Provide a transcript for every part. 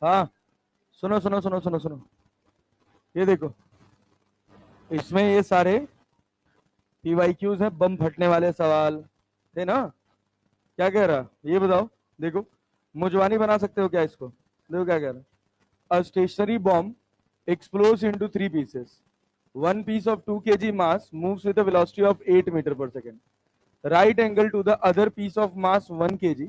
हाँ, सुनो सुनो सुनो सुनो सुनो, ये देखो, इसमें ये सारे पीवाईक्यूज हैं, बम फटने वाले सवाल थे ना। क्या कह रहा, ये बताओ। देखो, मुजवानी बना सकते हो क्या इसको? देखो क्या कह रहा। A stationary bomb explodes into three pieces. One piece of 2 kg mass moves with a velocity of 8 meter per second. Right angle to the other piece of mass 1 kg,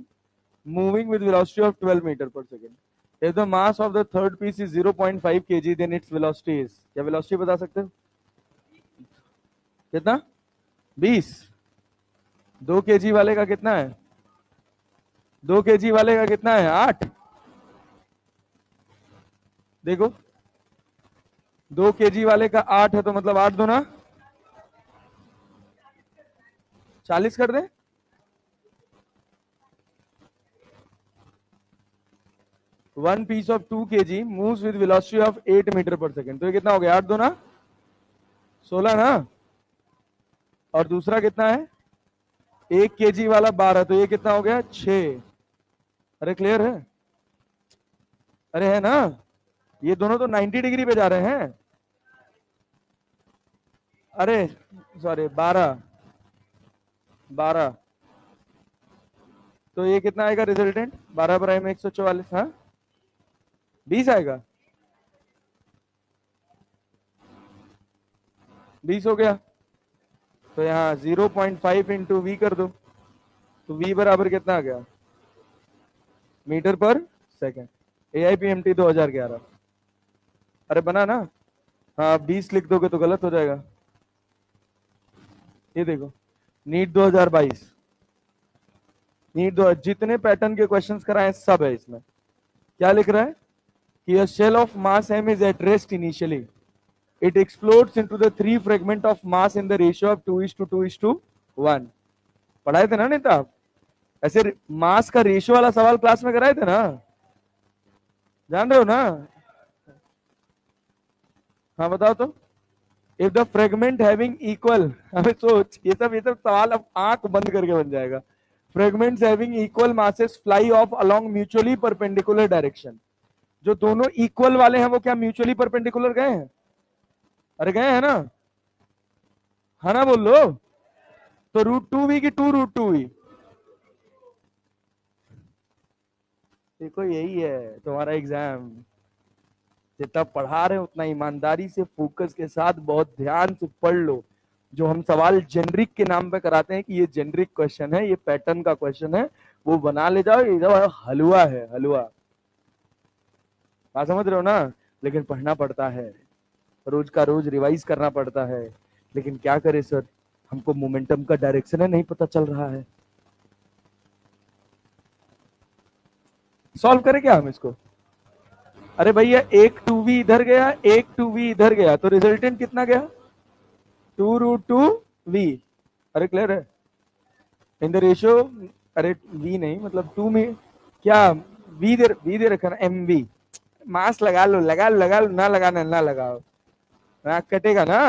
moving with velocity of 12 meter per second. If the mass of the third piece is 0.5 kg, then its velocity is, क्या velocity बता सकते हो? कितना? 20। 2 kg वाले का कितना है? 2 kg वाले का कितना है? 8। देखो, 2 kg वाले का 8 है, तो मतलब 8 दूना 40 कर दे। One piece of 2 kg moves with velocity of 8 metre per second, तो ये कितना हो गया? 8 दूना 16 ना। और दूसरा कितना है? 1 kg वाला 12, तो ये कितना हो गया? 6। अरे क्लियर है? अरे है ना? ये दोनों तो 90 डिग्री पे जा रहे हैं। अरे सॉरी, 12 12, तो ये कितना आएगा रिजल्टेंट? 12 प्राइम 144, हाँ 20 आएगा। 20 हो गया, तो यहाँ 0.5 इंटू वी कर दो, तो वी बराबर कितना आ गया? Metre per second. AIPMT 2011। अरे बना ना? हाँ, 20 लिख दोगे तो गलत हो जाएगा। ये देखो, नीट 2022, नीट 2 जितने पैटर्न के क्वेश्चंस कराए सब है इसमें। क्या लिख रहा है कि a shell of mass m is at rest initially. It explodes into the three fragment of mass in the ratio of 2:2:1। पढ़ाए थे ना नेता आप? ऐसे मास का रेशियो वाला सवाल क्लास में कराए थे ना? जान रहे हो ना? हाँ बताओ तो। If the fragment having equal, हमें सोच, ये सब सवाल अब आंख बंद करके बन जाएगा। Fragments having equal masses fly of along mutually perpendicular direction. जो दोनों इक्वल वाले हैं वो क्या म्यूचुअली परपेंडिकुलर गए हैं? अरे गए हैं ना? है ना, बोल लो। तो √2v की 2√2v। देखो यही है तुम्हारा एग्जाम। जितना पढ़ा रहे हो उतना ईमानदारी से, फोकस के साथ, बहुत ध्यान से पढ़ लो। जो हम सवाल जेनरिक के नाम पे कराते हैं कि ये जेनरिक क्वेश्चन है, ये पैटर्न का क्वेश्चन है, वो बना ले जाओ। ये हलवा है, हलवा। बात समझ रहे हो ना? लेकिन पढ़ना पड़ता है, रोज का रोज रिवाइज करना पड़ता है। लेकिन क्या करे सर, हमको मोमेंटम का डायरेक्शन है नहीं पता चल रहा है। सॉल्व करें क्या हम इसको? अरे भैया, एक 2v इधर गया, एक 2v इधर गया, तो रिजल्टेंट कितना गया? 2√2v। अरे क्लियर है? इन द रेशियो, अरे v नहीं, मतलब 2 में क्या वी दे रखा ना, mv। मास लगा लो, लगा लो, लगा लो, ना लगाना ना लगाओ, नाक कटेगा ना।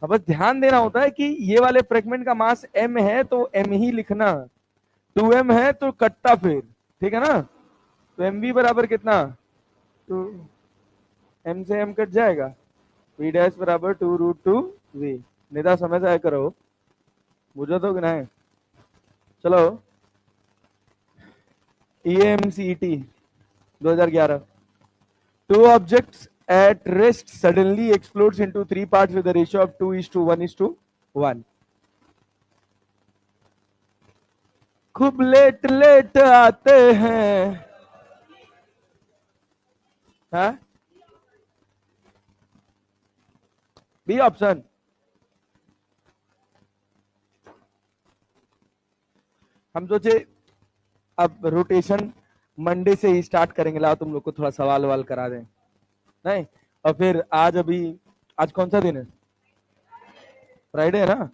अब बस ध्यान देना होता है कि ये वाले फ्रेगमेंट का मास m है तो m ही लिखना, 2m है तो कटता फिर, ठीक है ना? तो mv बराबर कितना? तो m से m कट जाएगा, v डैश बराबर 2√2v। निदा समझ आया करो, बुझो तो कि नहीं? चलो, EMCET 2011। Two objects at rest suddenly explodes into three parts with a ratio of 2:1:1। खूब लेट लेट आते हैं। हाँ, बी ऑप्शन। हम सोचे अब रोटेशन मंडे से ही स्टार्ट करेंगे, लाओ तुम लोग को थोड़ा सवाल वाल करा दें। नहीं, और फिर आज अभी, आज कौन सा दिन है? फ्राइडे है ना?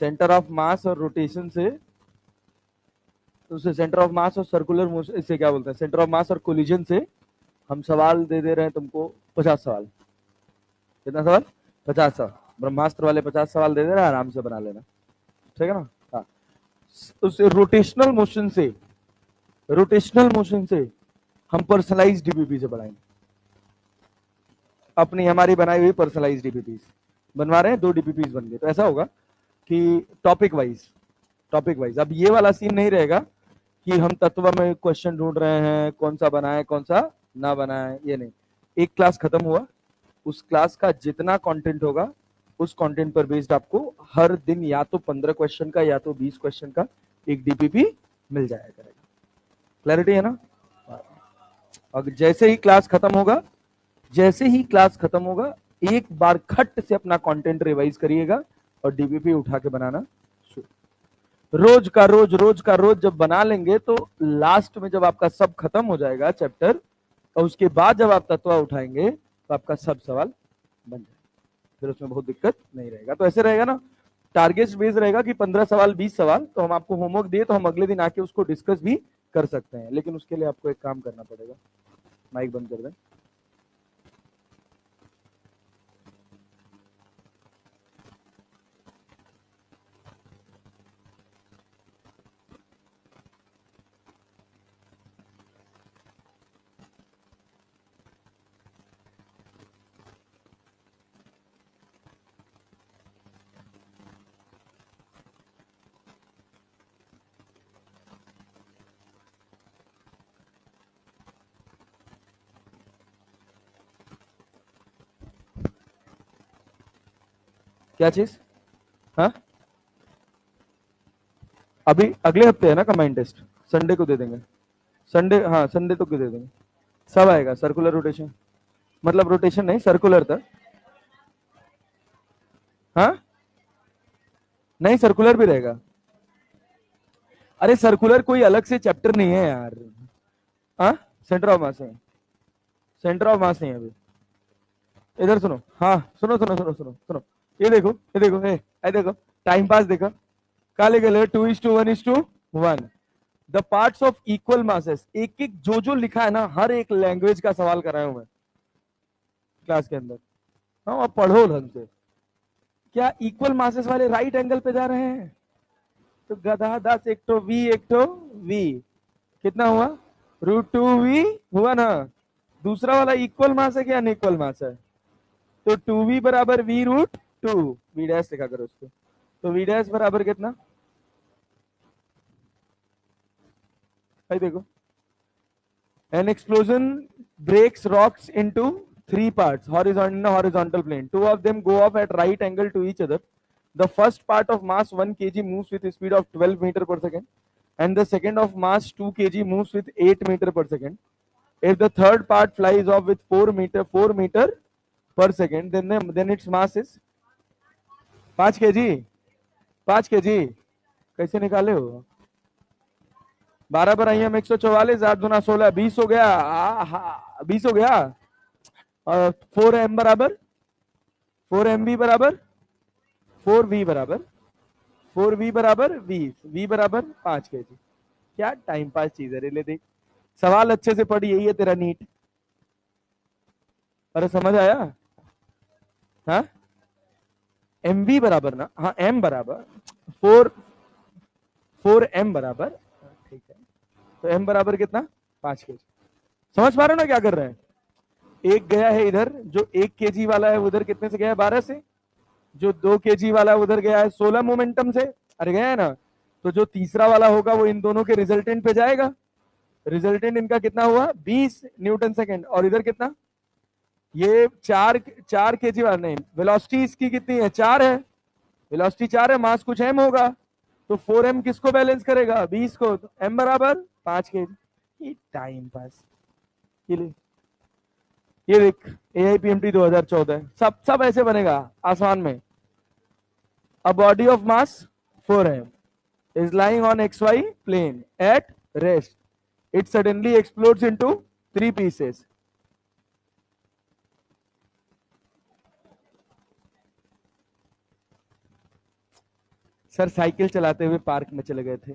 सेंटर ऑफ मास और रोटेशन से, तो उसे सेंटर ऑफ मास और सर्कुलर मोशन, इसे क्या बोलते हैं, सेंटर ऑफ मास और कोलिजन से हम सवाल दे दे रहे हैं तुमको 50 सवाल। कितना सवाल? 50 सवाल। ब्रह्मास्त्र वाले 50 सवाल दे दे रहे हैं, आराम से बना लेना, ठीक है ना? हाँ, उस रोटेशनल मोशन से हम पर्सनलाइज डीबीपी से बढ़ाएंगे, अपनी हमारी बनाई हुई पर्सनलाइज डीबीपी बनवा रहे हैं, 2 डीबीपी बन गए। तो ऐसा होगा कि टॉपिक वाइज अब ये वाला सीन नहीं रहेगा कि हम तत्व में क्वेश्चन ढूंढ रहे हैं, कौन सा बनाए कौन सा ना बनाए, ये नहीं। एक क्लास खत्म हुआ, उस क्लास का जितना कंटेंट होगा उस कंटेंट पर बेस्ड आपको हर दिन या तो 15 क्वेश्चन का या तो 20 क्वेश्चन का एक डीपीपी मिल जाया करेगा। क्लैरिटी है ना? और जैसे ही क्लास खत्म होगा एक बार खट से अपना कंटेंट रिवाइज करिएगा और डीपीपी उठा के बनाना रोज का रोज जब बना लेंगे तो लास्ट में जब आपका सब खत्म हो जाएगा चैप्टर और उसके बाद जब आप तत्व उठाएंगे तो आपका सब सवाल बन जाएगा, फिर उसमें बहुत दिक्कत नहीं रहेगा। तो ऐसे रहेगा ना, टारगेट बेस रहेगा कि 15 सवाल 20 सवाल, तो हम आपको होमवर्क दिए तो हम अगले दिन आके उसको डिस्कस भी कर सकते हैं, लेकिन उसके लिए आपको एक काम करना पड़ेगा। माइक बंद कर दें। क्या चीज? हाँ, अभी अगले हफ्ते है ना कंबाइंड टेस्ट, संडे को दे देंगे। संडे, हाँ संडे तो क्यों दे देंगे, सब आएगा। सर्कुलर रोटेशन, मतलब रोटेशन नहीं, सर्कुलर था। हाँ नहीं, सर्कुलर भी रहेगा। अरे सर्कुलर कोई अलग से चैप्टर नहीं है यार। हाँ, सेंटर ऑफ मास है, सेंटर ऑफ मास नहीं है अभी। इधर सुनो, हाँ सुनो सुनो सुनो सुनो सुनो, ये देखो ये देखो, टाइम पास देखो, क्या लिखे 2:1:1। The parts of equal masses, एक एक जो लिखा है ना, हर एक लैंग्वेज का सवाल कराया हूं मैं क्लास के अंदर। हाँ, अब पढ़ो ढंग से। क्या इक्वल मासेस वाले राइट एंगल पे जा रहे हैं? तो गधा 10 एक तो वी एक तो वी, कितना हुआ? √2v हुआ ना। दूसरा वाला इक्वल मास है क्या अनइक्वल मास है? तो 2v बराबर v√2, वी डैश लिखा करो उसको। तो वी डैश बराबर कितना? भाई देखो, an explosion breaks rocks into 3 parts horizontal in a horizontal plane. 2 of them go off at right angle to each other. The first part of mass 1 kg moves with a speed of 12 meter per second, and the second of mass 2 kg moves with 8 meter per second. If the third part flies off with 4 meter per second, then its mass is 5 kg। 5 kg कैसे निकाले हो? 12 × 144, 8 × 16, 20 हो गया। 20 हो गया। और 4m बराबर 4mv बराबर 4v बराबर 4v बराबर 20, v बराबर 5 kg। क्या टाइम पास चीज है रे, ले देख सवाल अच्छे से पढ़, यही है तेरा नीट। अरे समझ आया? हाँ, mv बराबर ना, हाँ m बराबर 4m बराबर, ठीक है। तो m बराबर कितना? 5 kg। समझ पा रहे हो ना क्या कर रहे हैं? एक गया है इधर, जो 1 kg वाला है उधर कितने से गया है? 12 से। जो 2 kg वाला है उधर गया है 16 मोमेंटम से। अरे गया है ना। तो जो तीसरा वाला होगा वो इन दोनों के रिजल्टेंट पे जाएगा। रिजल्टेंट इनका कितना हुआ? 20 न्यूटन सेकेंड। और इधर कितना? ये 4 kg वाला नहीं, वेलोसिटी इसकी कितनी है? 4 है। वेलोसिटी 4 है, मास कुछ m होगा। तो 4m किसको बैलेंस करेगा? 20 को। तो m बराबर 5 kg। Time pass. ये देख, AIPMT 2014 सब ऐसे बनेगा आसमान में। A body of mass 4m is lying on XY plane at rest. It suddenly explodes into 3 pieces. Sir cycle चलाते हुए पार्क में चले गए थे।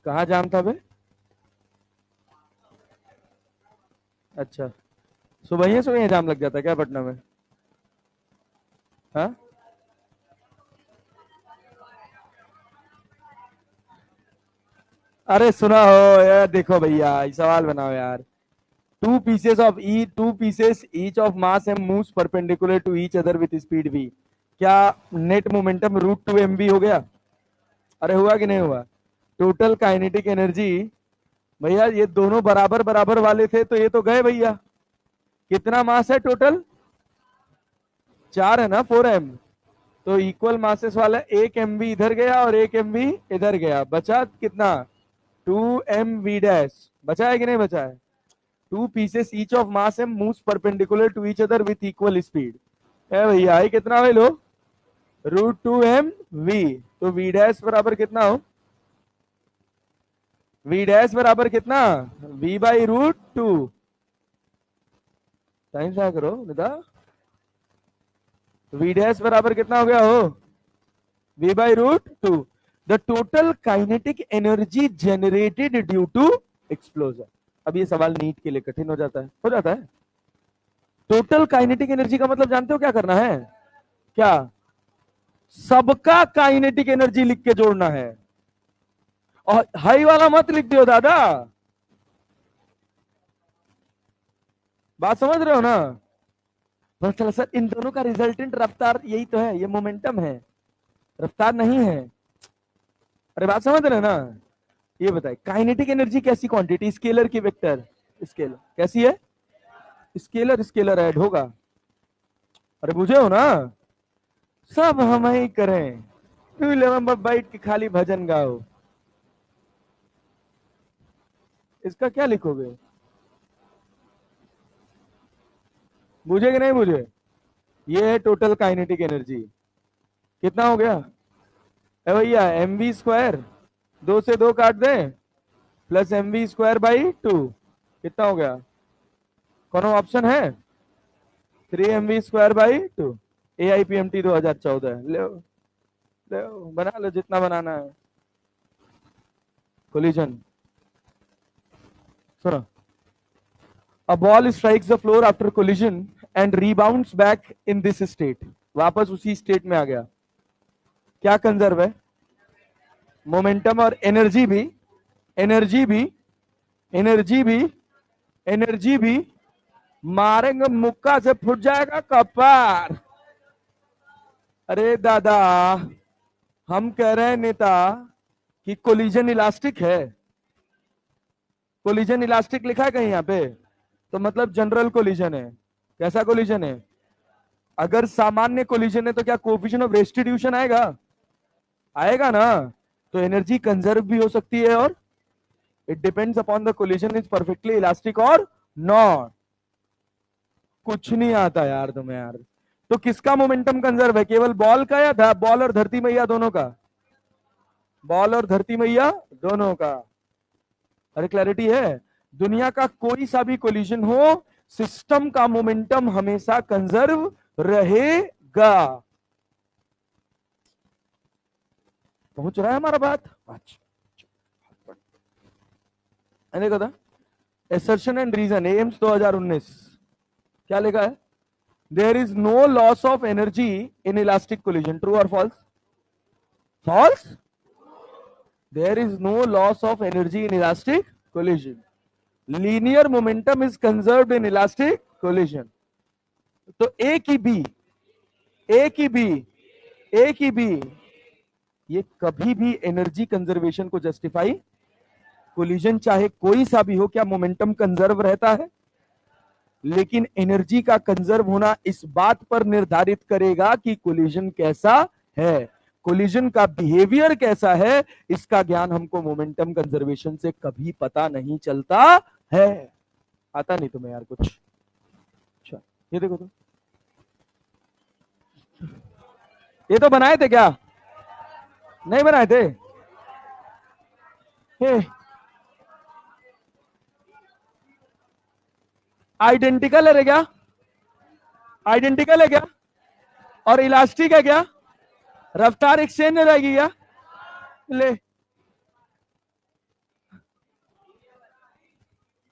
कहाँ जाम था बे? अच्छा, सुबह सुबह जाम लग जाता है क्या पटना में? हाँ, अरे सुना हो यार, देखो भैया ये सवाल बनाओ यार। Two pieces each of mass m moves perpendicular to each other with speed v। क्या नेट मोमेंटम √2 mv हो गया? अरे हुआ कि नहीं हुआ? टोटल काइनेटिक एनर्जी, भैया ये दोनों बराबर बराबर वाले थे तो ये तो गए भैया। कितना मास है टोटल? 4 है ना, 4m। तो इक्वल मासेस वाला 1 mv इधर गया और 1 mv इधर गया, बचा कितना? 2 mv डैश। बचा है कि नहीं बचा है? Two pieces each of mass m moves perpendicular to each other with equal speed है भैया। आई कितना भाई लो? √2 mv। तो v डैश बराबर कितना हो? v डैश बराबर कितना? v/√2। टाइम से करो बेटा। v डैश बराबर कितना हो गया हो? v/√2। The total kinetic energy generated due to explosion. अब ये सवाल नीट के लिए कठिन हो जाता है, हो जाता है। टोटल काइनेटिक एनर्जी का मतलब जानते हो क्या करना है? क्या? सबका काइनेटिक एनर्जी लिख के जोड़ना है। और हाई वाला मत लिख दियो दादा। बात समझ रहे हो ना? बस चलो सर, इन दोनों का रिजल्टेंट रफ्तार यही तो है, ये मोमेंटम है, रफ्तार नहीं है। अरे बात समझ रहे हो ना? ये बताए काइनेटिक एनर्जी कैसी क्वांटिटी, स्केलर की वेक्टर? स्केलर कैसी है? स्केलर स्केलर ऐड होगा। अरे बुझे हो ना? सब हम ही करें। 211 पर बैठ के खाली भजन गाओ। इसका क्या लिखोगे? बुझे कि नहीं बुझे? ये है टोटल काइनेटिक एनर्जी। कितना हो गया? भैया mv², 2 से 2 काट दें, प्लस mv²/2। कितना हो गया? कौन ऑप्शन है? 3mv²/2। AIPMT 2014 ले, ले बना लो जितना बनाना है। कोलिजन सुनो। A ball strikes the floor after collision and rebounds back in this state। वापस उसी स्टेट में आ गया। क्या कंजर्व है? मोमेंटम और एनर्जी भी। एनर्जी भी, एनर्जी भी, एनर्जी भी। मारेंगे मुक्का से फूट जाएगा कपार। अरे दादा, हम कह रहे हैं नेता कि कोलिजन इलास्टिक है। कोलिजन इलास्टिक लिखा है कहीं यहाँ पे? तो मतलब जनरल कोलिजन है। कैसा कोलिजन है? अगर सामान्य कोलिजन है तो क्या कोफिशिएंट ऑफ रेस्टिट्यूशन आएगा? आएगा ना। तो एनर्जी कंजर्व भी हो सकती है, और it depends upon the collision is perfectly elastic और नॉट। कुछ नहीं आता यार तुम्हें यार। तो किसका मोमेंटम कंजर्व है, केवल बॉल का या बॉल और धरती मैया दोनों का? बॉल और धरती मैया दोनों का। अरे क्लैरिटी है? दुनिया का कोई सा भी कोलिजन हो, सिस्टम का मोमेंटम हमेशा कंजर्व रहेगा। पहुंच रहा है हमारा बात? देखो था एसर्शन एंड रीजन एम्स 2019 क्या लिखा है? There is no loss of energy in elastic collision. True और false? False. There is no loss of energy in elastic collision. Linear momentum is conserved in elastic collision. तो ए की B, ए की B, ए की B, ये कभी भी energy conservation को जस्टिफाई। कोलिजन चाहे कोई सा भी हो, क्या मोमेंटम कंजर्व रहता है? लेकिन एनर्जी का कंजर्व होना इस बात पर निर्धारित करेगा कि कोलिजन कैसा है, कोलिजन का बिहेवियर कैसा है। इसका ज्ञान हमको मोमेंटम कंजर्वेशन से कभी पता नहीं चलता है। आता नहीं तुम्हें यार कुछ? अच्छा ये देखो तो, ये तो बनाए थे क्या? नहीं बनाए थे? आइडेंटिकल है क्या? आइडेंटिकल है क्या? और इलास्टिक है क्या? रफ्तार एक्सचेंज हो जाएगी क्या? ले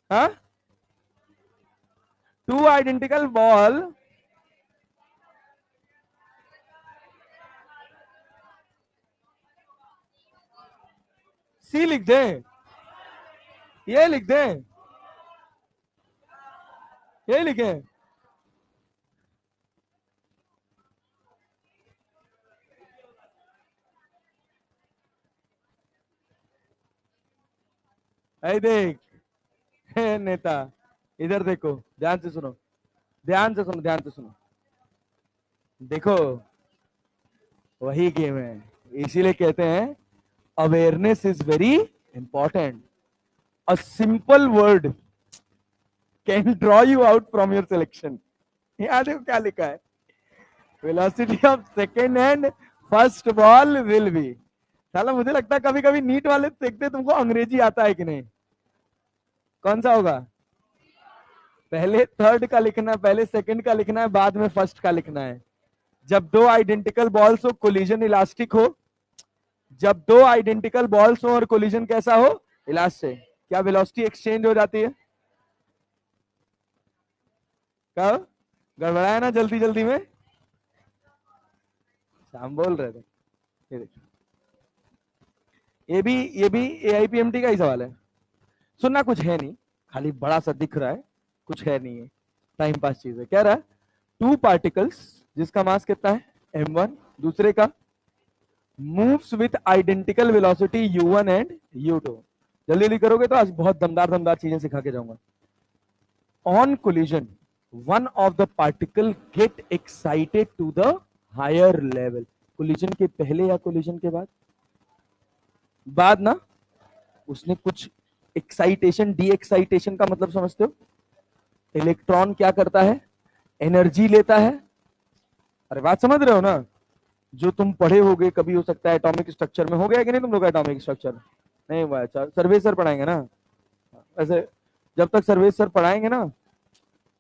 हाँ, टू आइडेंटिकल बॉल। सी लिख दे। ये लिख दें, ये लिखे। ऐ देख, हे नेता, इधर देखो, ध्यान से सुनो, ध्यान से सुनो, ध्यान से सुनो। देखो, वही गेम है, इसीलिए कहते हैं awareness is very important. A simple word can draw you out from your selection. यहाँ देखो क्या लिखा है, velocity of second and first ball will be. साला मुझे लगता है कभी कभी नीट वाले देखते तुमको अंग्रेजी आता है कि नहीं। कौन सा होगा? पहले थर्ड का लिखना है, पहले सेकंड का लिखना है, बाद में फर्स्ट का लिखना है। जब दो आइडेंटिकल बॉल्स हो, कोलिजन इलास्टिक हो। जब दो आइडेंटिकल बॉल्स हो और कोलिजन कैसा हो? इलास्टिक। क्या वेलोसिटी एक्सचेंज हो जाती है? कब? गड़बड़ाया ना जल्दी जल्दी में, हम बोल रहे थे। ये देखो, ये भी एआईपीएमटी का ही सवाल है। सुनना कुछ है नहीं, खाली बड़ा सा दिख रहा है, कुछ है नहीं है, टाइम पास चीज है। कह रहा है टू पार्टिकल्स जिसका मास कितना है m1, दूसरे का moves with identical velocity u1 and u2। जल्दी जल्दी करोगे तो आज बहुत दमदार दमदार चीजें सिखा के जाऊंगा। On collision one of the particle get excited to the higher level. Collision के पहले या कोलिजन के बाद? बाद ना। उसने कुछ एक्साइटेशन, डी एक्साइटेशन का मतलब समझते हो? इलेक्ट्रॉन क्या करता है? एनर्जी लेता है। अरे बात समझ रहे हो ना? जो तुम पढ़े होगे कभी, हो सकता है एटॉमिक स्ट्रक्चर में हो गया कि नहीं तुम लोग एटॉमिक स्ट्रक्चर? नहीं हुआ? अच्छा, सर्वेश सर पढ़ाएंगे ना। वैसे जब तक सर्वेश सर पढ़ाएंगे ना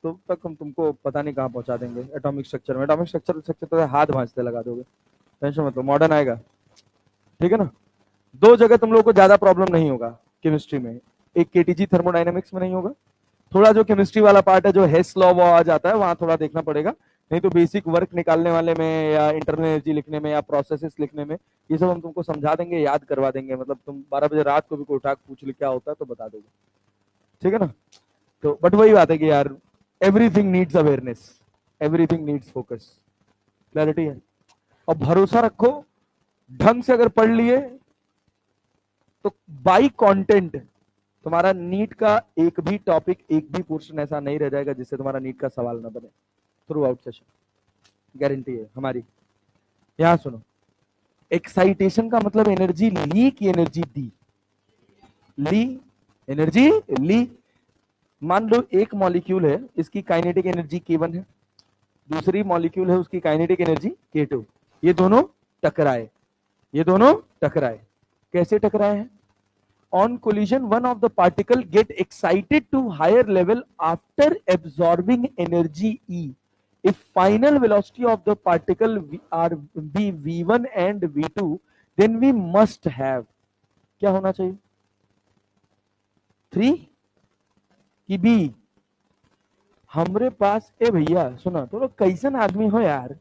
तो तक हम तुमको पता नहीं कहाँ पहुंचा देंगे एटॉमिक स्ट्रक्चर में। एटॉमिक स्ट्रक्चर तो हाथ भांजते लगा दोगे, टेंशन मत लो, मॉडर्न आएगा, ठीक है ना। दो जगह तुम लोग को ज्यादा प्रॉब्लम नहीं होगा केमिस्ट्री में। एक केटीजी थर्मोडायनेमिक्स में नहीं होगा, थोड़ा जो केमिस्ट्री वाला पार्ट है, जो हेस लॉ वो आ जाता है, वहां थोड़ा देखना पड़ेगा। नहीं तो बेसिक वर्क निकालने वाले में या इंटरनल एनर्जी लिखने में या प्रोसेसेस लिखने में ये सब हम तुमको समझा देंगे, याद करवा देंगे। मतलब तुम 12 बजे रात को भी कोई उठा पूछ ले क्या होता है तो बता दोगे, ठीक है ना। तो बट वही बात है कि यार everything needs awareness, everything needs focus, clarity है। और भरोसा रखो, ढंग से अगर पढ़ लिए तो बाई कंटेंट तुम्हारा नीट का एक भी टॉपिक, एक भी पोर्शन ऐसा नहीं रह जाएगा जिससे तुम्हारा नीट का सवाल ना बने थ्रू आउट सेशन, गारंटी है हमारी। यहां सुनो, एक्साइटेशन का मतलब एनर्जी ली कि एनर्जी दी? ली, एनर्जी ली। मान लो एक मॉलिक्यूल है, इसकी काइनेटिक एनर्जी K1 है, दूसरी मॉलिक्यूल है उसकी काइनेटिक एनर्जी K2। ये दोनों टकराए, ये दोनों टकराए। कैसे टकराए हैं? On collision, one of the particle get excited to higher level after absorbing energy E. If final velocity of the particle are be v1 and v2, then we must have क्या होना चाहिए? 3 कि b? हमरे पास, ए भैया सुना तो लोग कैसन आदमी हो यार,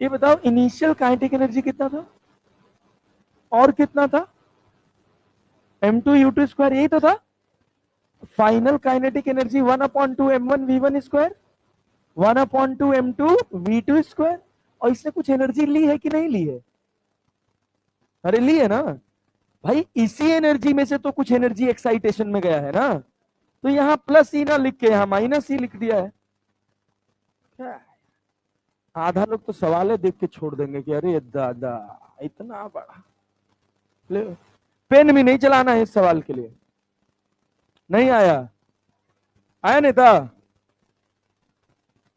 ये बताओ इनिशियल काइनेटिक एनर्जी कितना था और कितना था? m2 u2 स्क्वायर, यही तो था। Final kinetic energy 1/2 m1 v1 square, 1/2 m2 v2 square. और इसने कुछ एनर्जी ली है कि नहीं ली है? अरे ली है ना भाई, इसी एनर्जी में से तो कुछ एनर्जी एक्साइटेशन में गया है ना। तो यहां प्लस ई ना लिख के यहां माइनस ई लिख दिया है। आधा लोग तो सवाल देख के छोड़ देंगे कि अरे दादा इतना बड़ा, पेन भी नहीं चलाना है इस सवाल के लिए। नहीं आया? आया नेता?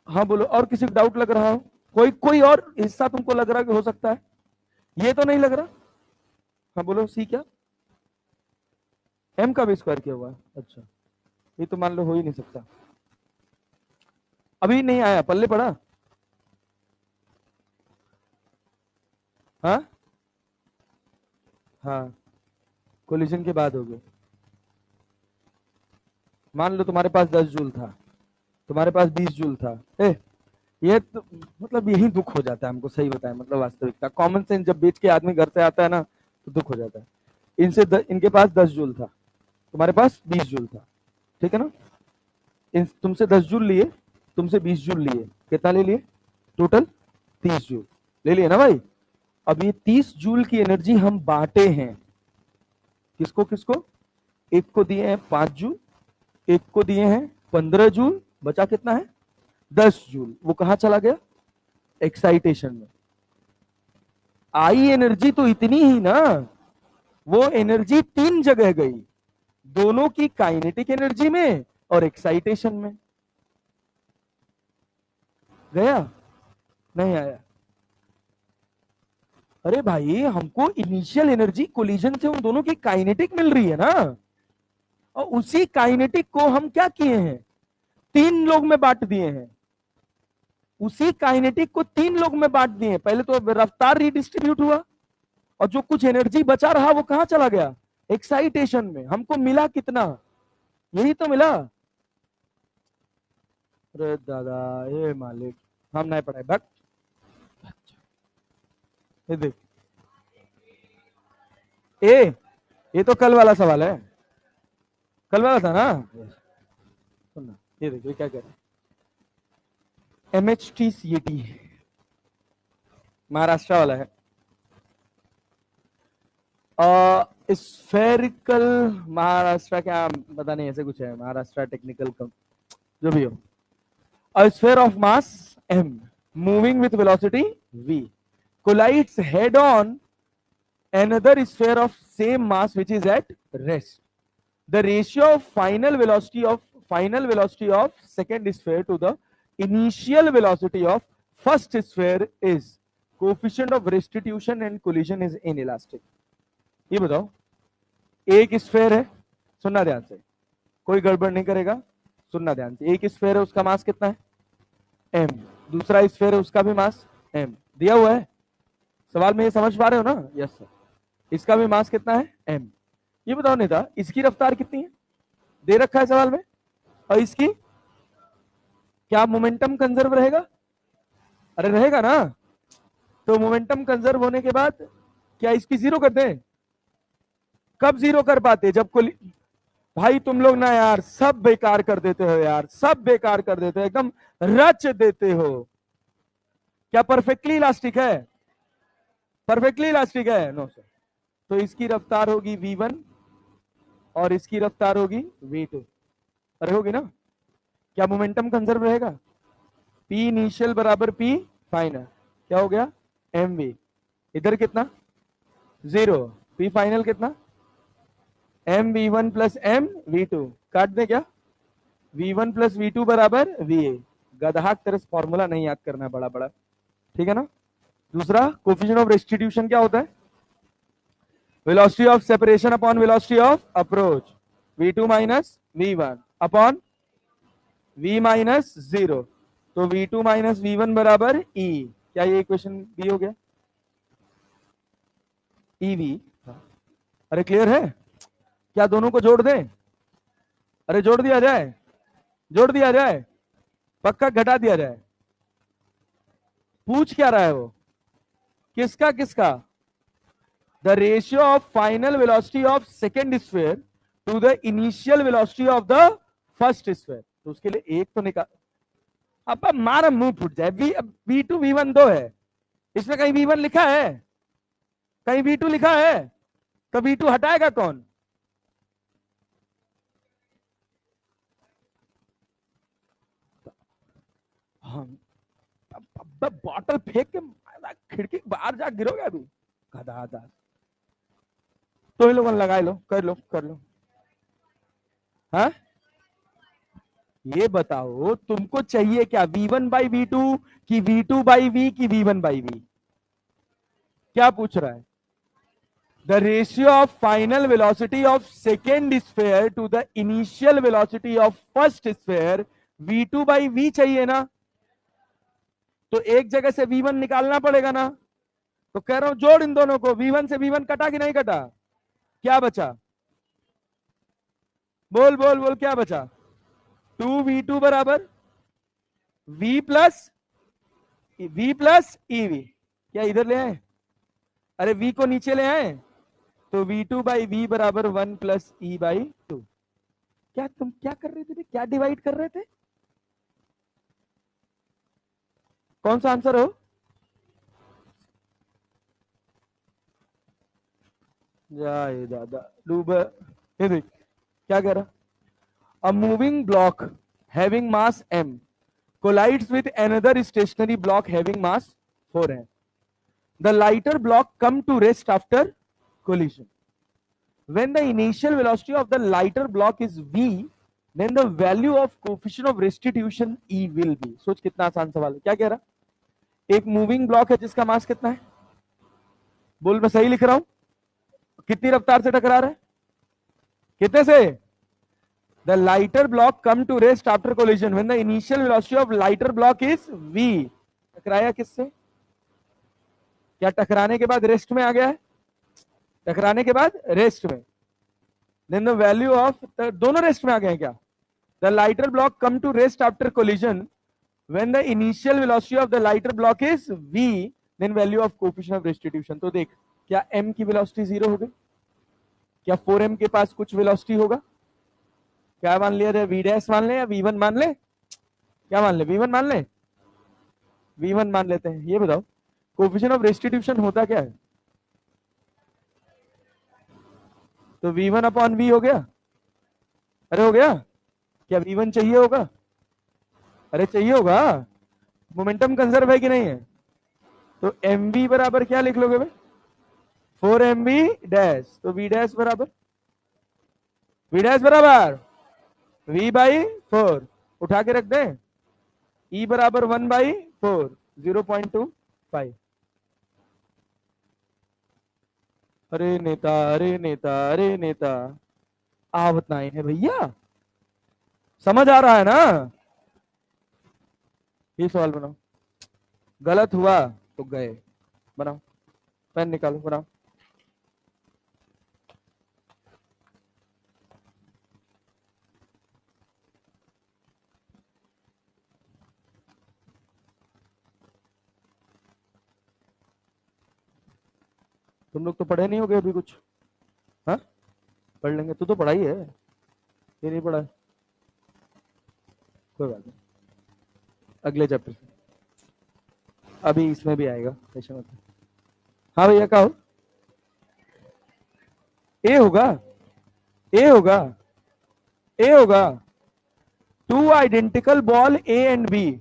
हाँ बोलो, और किसी को डाउट लग रहा हो? कोई और हिस्सा तुमको लग रहा है कि हो सकता है? ये तो नहीं लग रहा? हाँ बोलो, सी क्या? एम का भी स्क्वायर किया हुआ है? अच्छा, ये तो मान लो हो ही नहीं सकता। अभी नहीं आया, पल्ले पड़ा? हाँ हाँ, कोलिजन के बाद हो गए। मान लो तुम्हारे पास 10 जूल था, तुम्हारे पास 20 जूल था। ये तो मतलब यही दुख हो जाता है हमको, सही बताया, मतलब वास्तविकता, कॉमन सेंस जब बेच के आदमी घर से आता है ना तो दुख हो जाता है। इनके पास 10 जूल था, तुम्हारे पास 20 जूल था, ठीक है ना। तुमसे 10 जूल लिए, तुमसे 20 जूल लिए, कितना ले लिए टोटल? 30 जूल ले लिए ना भाई। अब ये 30 जूल की एनर्जी हम बांटे हैं, किसको किसको? एक को दिए हैं 5 जूल, एक को दिए हैं 15 जूल, बचा कितना है? 10 जूल। वो कहां चला गया? एक्साइटेशन में। आई एनर्जी तो इतनी ही ना, वो एनर्जी 3 जगह गई, दोनों की काइनेटिक एनर्जी में और एक्साइटेशन में। गया? नहीं आया? अरे भाई हमको इनिशियल एनर्जी कोलिजन से उन दोनों की काइनेटिक मिल रही है ना, और उसी काइनेटिक को हम क्या किए हैं? 3 लोग में बांट दिए हैं। उसी काइनेटिक को 3 लोग में बांट दिए। पहले तो रफ्तार रिडिस्ट्रीब्यूट हुआ, और जो कुछ एनर्जी बचा रहा वो कहां चला गया? एक्साइटेशन में। हमको मिला कितना? यही तो मिला। अरे दादा, ये मालिक, हम नहीं पढ़ाए बट। ये देख, ए, ये तो कल वाला सवाल है, कल वाला था ना। सुनना, ये देखो क्या कह रहे हैं। MHT CAT महाराष्ट्र वाला है। स्फेरिकल महाराष्ट्र, क्या पता नहीं, ऐसे कुछ है, महाराष्ट्र टेक्निकल जो भी हो। A sphere of mass m moving with velocity v collides head on another sphere of same mass which is at rest. The ratio of final velocity of second sphere to the initial velocity of first sphere is coefficient of restitution and collision is inelastic. ये बताओ, एक sphere है, सुनना ध्यान से, कोई गड़बड़ नहीं करेगा, सुनना ध्यान से। एक स्फेयर है, उसका मास कितना है? m। दूसरा स्फेयर है, उसका भी मास m दिया हुआ है। सवाल में ये समझ पा रहे हो ना? Yes sir. इसका भी मास कितना है? m। ये बताओ नेता, इसकी रफ्तार कितनी है? दे रखा है सवाल में। और इसकी क्या मोमेंटम कंजर्व रहेगा? अरे रहेगा ना। तो मोमेंटम कंजर्व होने के बाद क्या इसकी जीरो कर दें? कब जीरो कर पाते? जब को भाई तुम लोग ना यार सब बेकार कर देते हो यार, सब बेकार कर देते हो, एकदम रच देते हो। क्या परफेक्टली इलास्टिक है? परफेक्टली इलास्टिक है? No sir. तो इसकी रफ्तार होगी v1 और इसकी रफ्तार होगी v2। अरे होगी ना। क्या मोमेंटम कंजर्व रहेगा? p इनिशियल बराबर p फाइनल, क्या हो गया? mv। इधर कितना? 0। p फाइनल कितना? mv1 plus mv2। काट दे क्या? v1 प्लस v2 बराबर va। गधा की तरह फॉर्मूला नहीं याद करना बड़ा बड़ा, ठीक है ना। दूसरा कोफिशिएंट ऑफ रेस्टिट्यूशन क्या होता है? Velocity of separation upon velocity of approach, v2 minus v1 upon v minus 0। तो v2 माइनस v1 बराबर e। क्या ये इक्वेशन बी हो गया? ev। अरे क्लियर है? क्या दोनों को जोड़ दें? अरे जोड़ दिया जाए, जोड़ दिया जाए, पक्का घटा दिया जाए। पूछ क्या रहा है वो? किसका किसका? The ratio of final velocity of second sphere to the initial velocity of the first sphere. तो उसके लिए एक तो निकाल, अब मारा मुंह फूट जाए। v2 v1 दो है, इसमें कहीं v1 लिखा है? कहीं v2 लिखा है? तो v2 हटाएगा कौन? बॉटल फेंक के खिड़की बाहर जा गिरोगे अभी, गधा। तो ही लोग लगा लो, कर लो कर लो। हाँ ये बताओ तुमको चाहिए क्या? v1 बाई v2 की v2 बाई v की v1 बाई v? क्या पूछ रहा है? The ratio of final velocity of second sphere to the initial velocity of first sphere, v2 by v चाहिए ना। तो एक जगह से v1 निकालना पड़ेगा ना। तो कह रहा हूं जोड़ इन दोनों को। v1 से v1 कटा कि नहीं कटा? क्या बचा? बोल बोल बोल, क्या बचा? 2v2 बराबर v प्लस ईवी। क्या इधर ले आए? अरे v को नीचे ले आए तो V2 बाई वी बराबर 1 प्लस ई बाई 2। क्या तुम क्या कर रहे थे, क्या डिवाइड कर रहे थे? कौन सा आंसर हो? जाए दादा डूब। ये देख क्या कह रहा, a moving block having mass m collides with another stationary block having mass 4m. The lighter block come to rest after collision. When the initial velocity of the lighter block is v, then the value of coefficient of restitution e will be. सोच कितना आसान सवाल है। क्या कह रहा, एक moving block है जिसका मास कितना है, बोल मैं सही लिख रहा हूं, कितनी रफ्तार से टकरा रहा है, कितने से? The lighter block come to rest after collision when the initial velocity of lighter block is v. टकराया किससे? क्या टकराने के बाद रेस्ट में आ गया है? टकराने के बाद रेस्ट में। Then the value of दोनों रेस्ट में आ गए हैं क्या? The lighter block come to rest after collision when the initial velocity of the lighter block is v, then value of coefficient of restitution। तो देख क्या m की वेलोसिटी 0 हो गई, क्या 4m के पास कुछ वेलोसिटी होगा? क्या मान लिया जाए, v डैश मान ले या v1 मान ले? क्या मान ले, v1 मान ले? v1 मान लेते हैं। ये बताओ कोएफिशिएंट ऑफ रेस्टिट्यूशन होता क्या है? तो v1 अपॉन v हो गया। अरे हो गया, क्या v1 चाहिए होगा? अरे चाहिए होगा, मोमेंटम कंजर्व है कि नहीं है? तो mv बराबर क्या लिख लोगे भाई, 4mv डैश। तो v डैश बराबर v बाई 4 उठा के रख दें, e बराबर 1 बाई 4 0.25। अरे नेता अरे नेता अरे नेता आवत नहीं है भैया, समझ आ रहा है ना? ये सवाल बनाओ, गलत हुआ तो गए। बनाओ, पेन निकालो, बनाओ। तुम लोग तो पढ़े नहीं होगे अभी कुछ, हाँ? पढ़ लेंगे, तू तो पढ़ाई है, ये नहीं पढ़ा है, कोई बात नहीं, अगले चैप्टर से, अभी इसमें भी आएगा, ऐसा मत। हाँ भैया कहो, ए होगा, ए होगा, ए होगा, two identical ball A and B,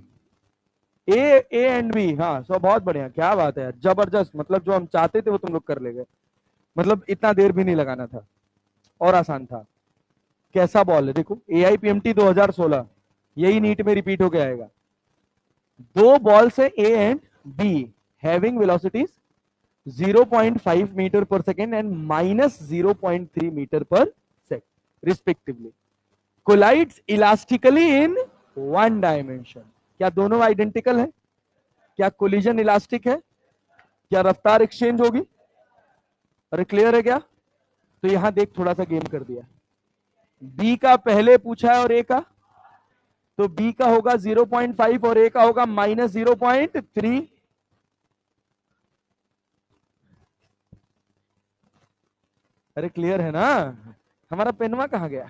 A and B, हाँ सो बहुत बढ़िया, क्या बात है यार, जबरदस्त। मतलब जो हम चाहते थे वो तुम लोग कर ले गए, मतलब इतना देर भी नहीं लगाना था और आसान था। कैसा बॉल है देखो, AIPMT 2016, यही नीट में रिपीट होके आएगा। दो बॉल से A and B having velocities 0.5 metre per second and -0.3 metre per second respectively, collides elastically in one dimension. क्या दोनों आइडेंटिकल है? क्या कोलिजन इलास्टिक है? क्या रफ्तार एक्सचेंज होगी? अरे क्लियर है क्या? तो यहां देख थोड़ा सा गेम कर दिया, बी का पहले पूछा है और ए का, तो बी का होगा 0.5 और ए का होगा -0.3। अरे क्लियर है ना? हमारा पेनवा कहां गया?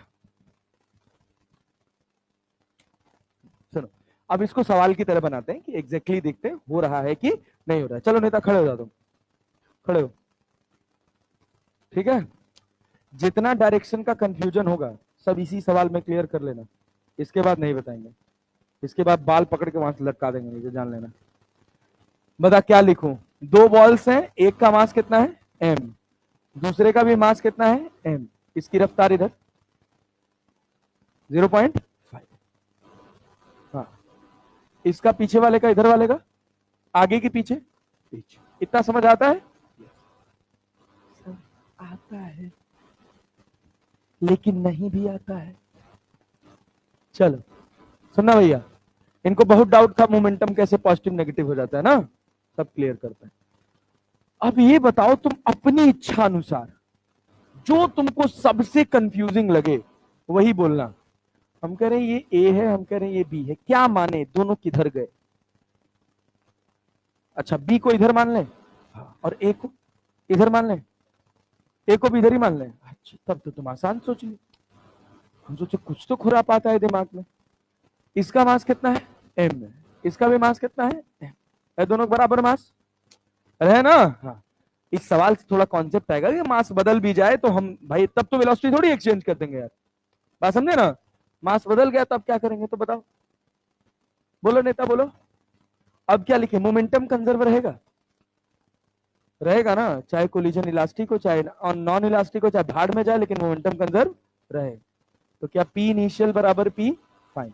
सुनो, अब इसको सवाल की तरह बनाते हैं कि एग्जैक्टली देखते हैं हो रहा है कि नहीं हो रहा है। चलो नेता खड़े हो जाओ, तुम खड़े हो, ठीक है? जितना डायरेक्शन का कंफ्यूजन होगा सब इसी सवाल में क्लियर कर लेना, इसके बाद नहीं बताएंगे, इसके बाद बाल पकड़ के वहां से लटका देंगे, मुझे जान लेना। बता क्या लिखूं? दो बॉल्स हैं, एक का मास कितना है m, दूसरे का भी मास कितना है m, इसकी रफ्तार इधर 0.5, हाँ इसका पीछे वाले का इधर वाले का, आगे की पीछे पीछे। इतना समझ आता है? आता है लेकिन नहीं भी आता है। चलो सुनना भैया, इनको बहुत डाउट था मोमेंटम कैसे पॉजिटिव नेगेटिव हो जाता है ना, सब क्लियर करता है। अब ये बताओ तुम अपनी इच्छा अनुसार जो तुमको सबसे कंफ्यूजिंग लगे वही बोलना। हम कह रहे हैं ये ए है, हम कह रहे हैं ये बी है, क्या माने, दोनों किधर गए? अच्छा बी को इधर मान लें और ए को इधर मान लें, ए को भी इधर ही मान लें। अच्छा, तब तो तुम आसान सोच ली। हम सोचे कुछ तो खुरापात है दिमाग में। इसका मास कितना है, एम है, इसका भी मास कितना है, एम है, दोनों बराबर मास है ना। हाँ, इस सवाल से थोड़ा कॉन्सेप्ट आएगा कि मास बदल भी जाए तो हम भाई तब तो वेलोसिटी थोड़ी एक्सचेंज कर देंगे यार, बात समझे ना। मास बदल गया तब क्या करेंगे, तो बताओ, बोलो नेता बोलो। अब क्या लिखे, मोमेंटम कंजर्व रहेगा, रहेगा ना, चाहे कोलिजन इलास्टिक हो चाहे नॉन इलास्टिक हो, चाहे भाड़ में जाए, लेकिन मोमेंटम कंजर्व रहे। तो क्या पी इनिशियल बराबर पी फाइनल।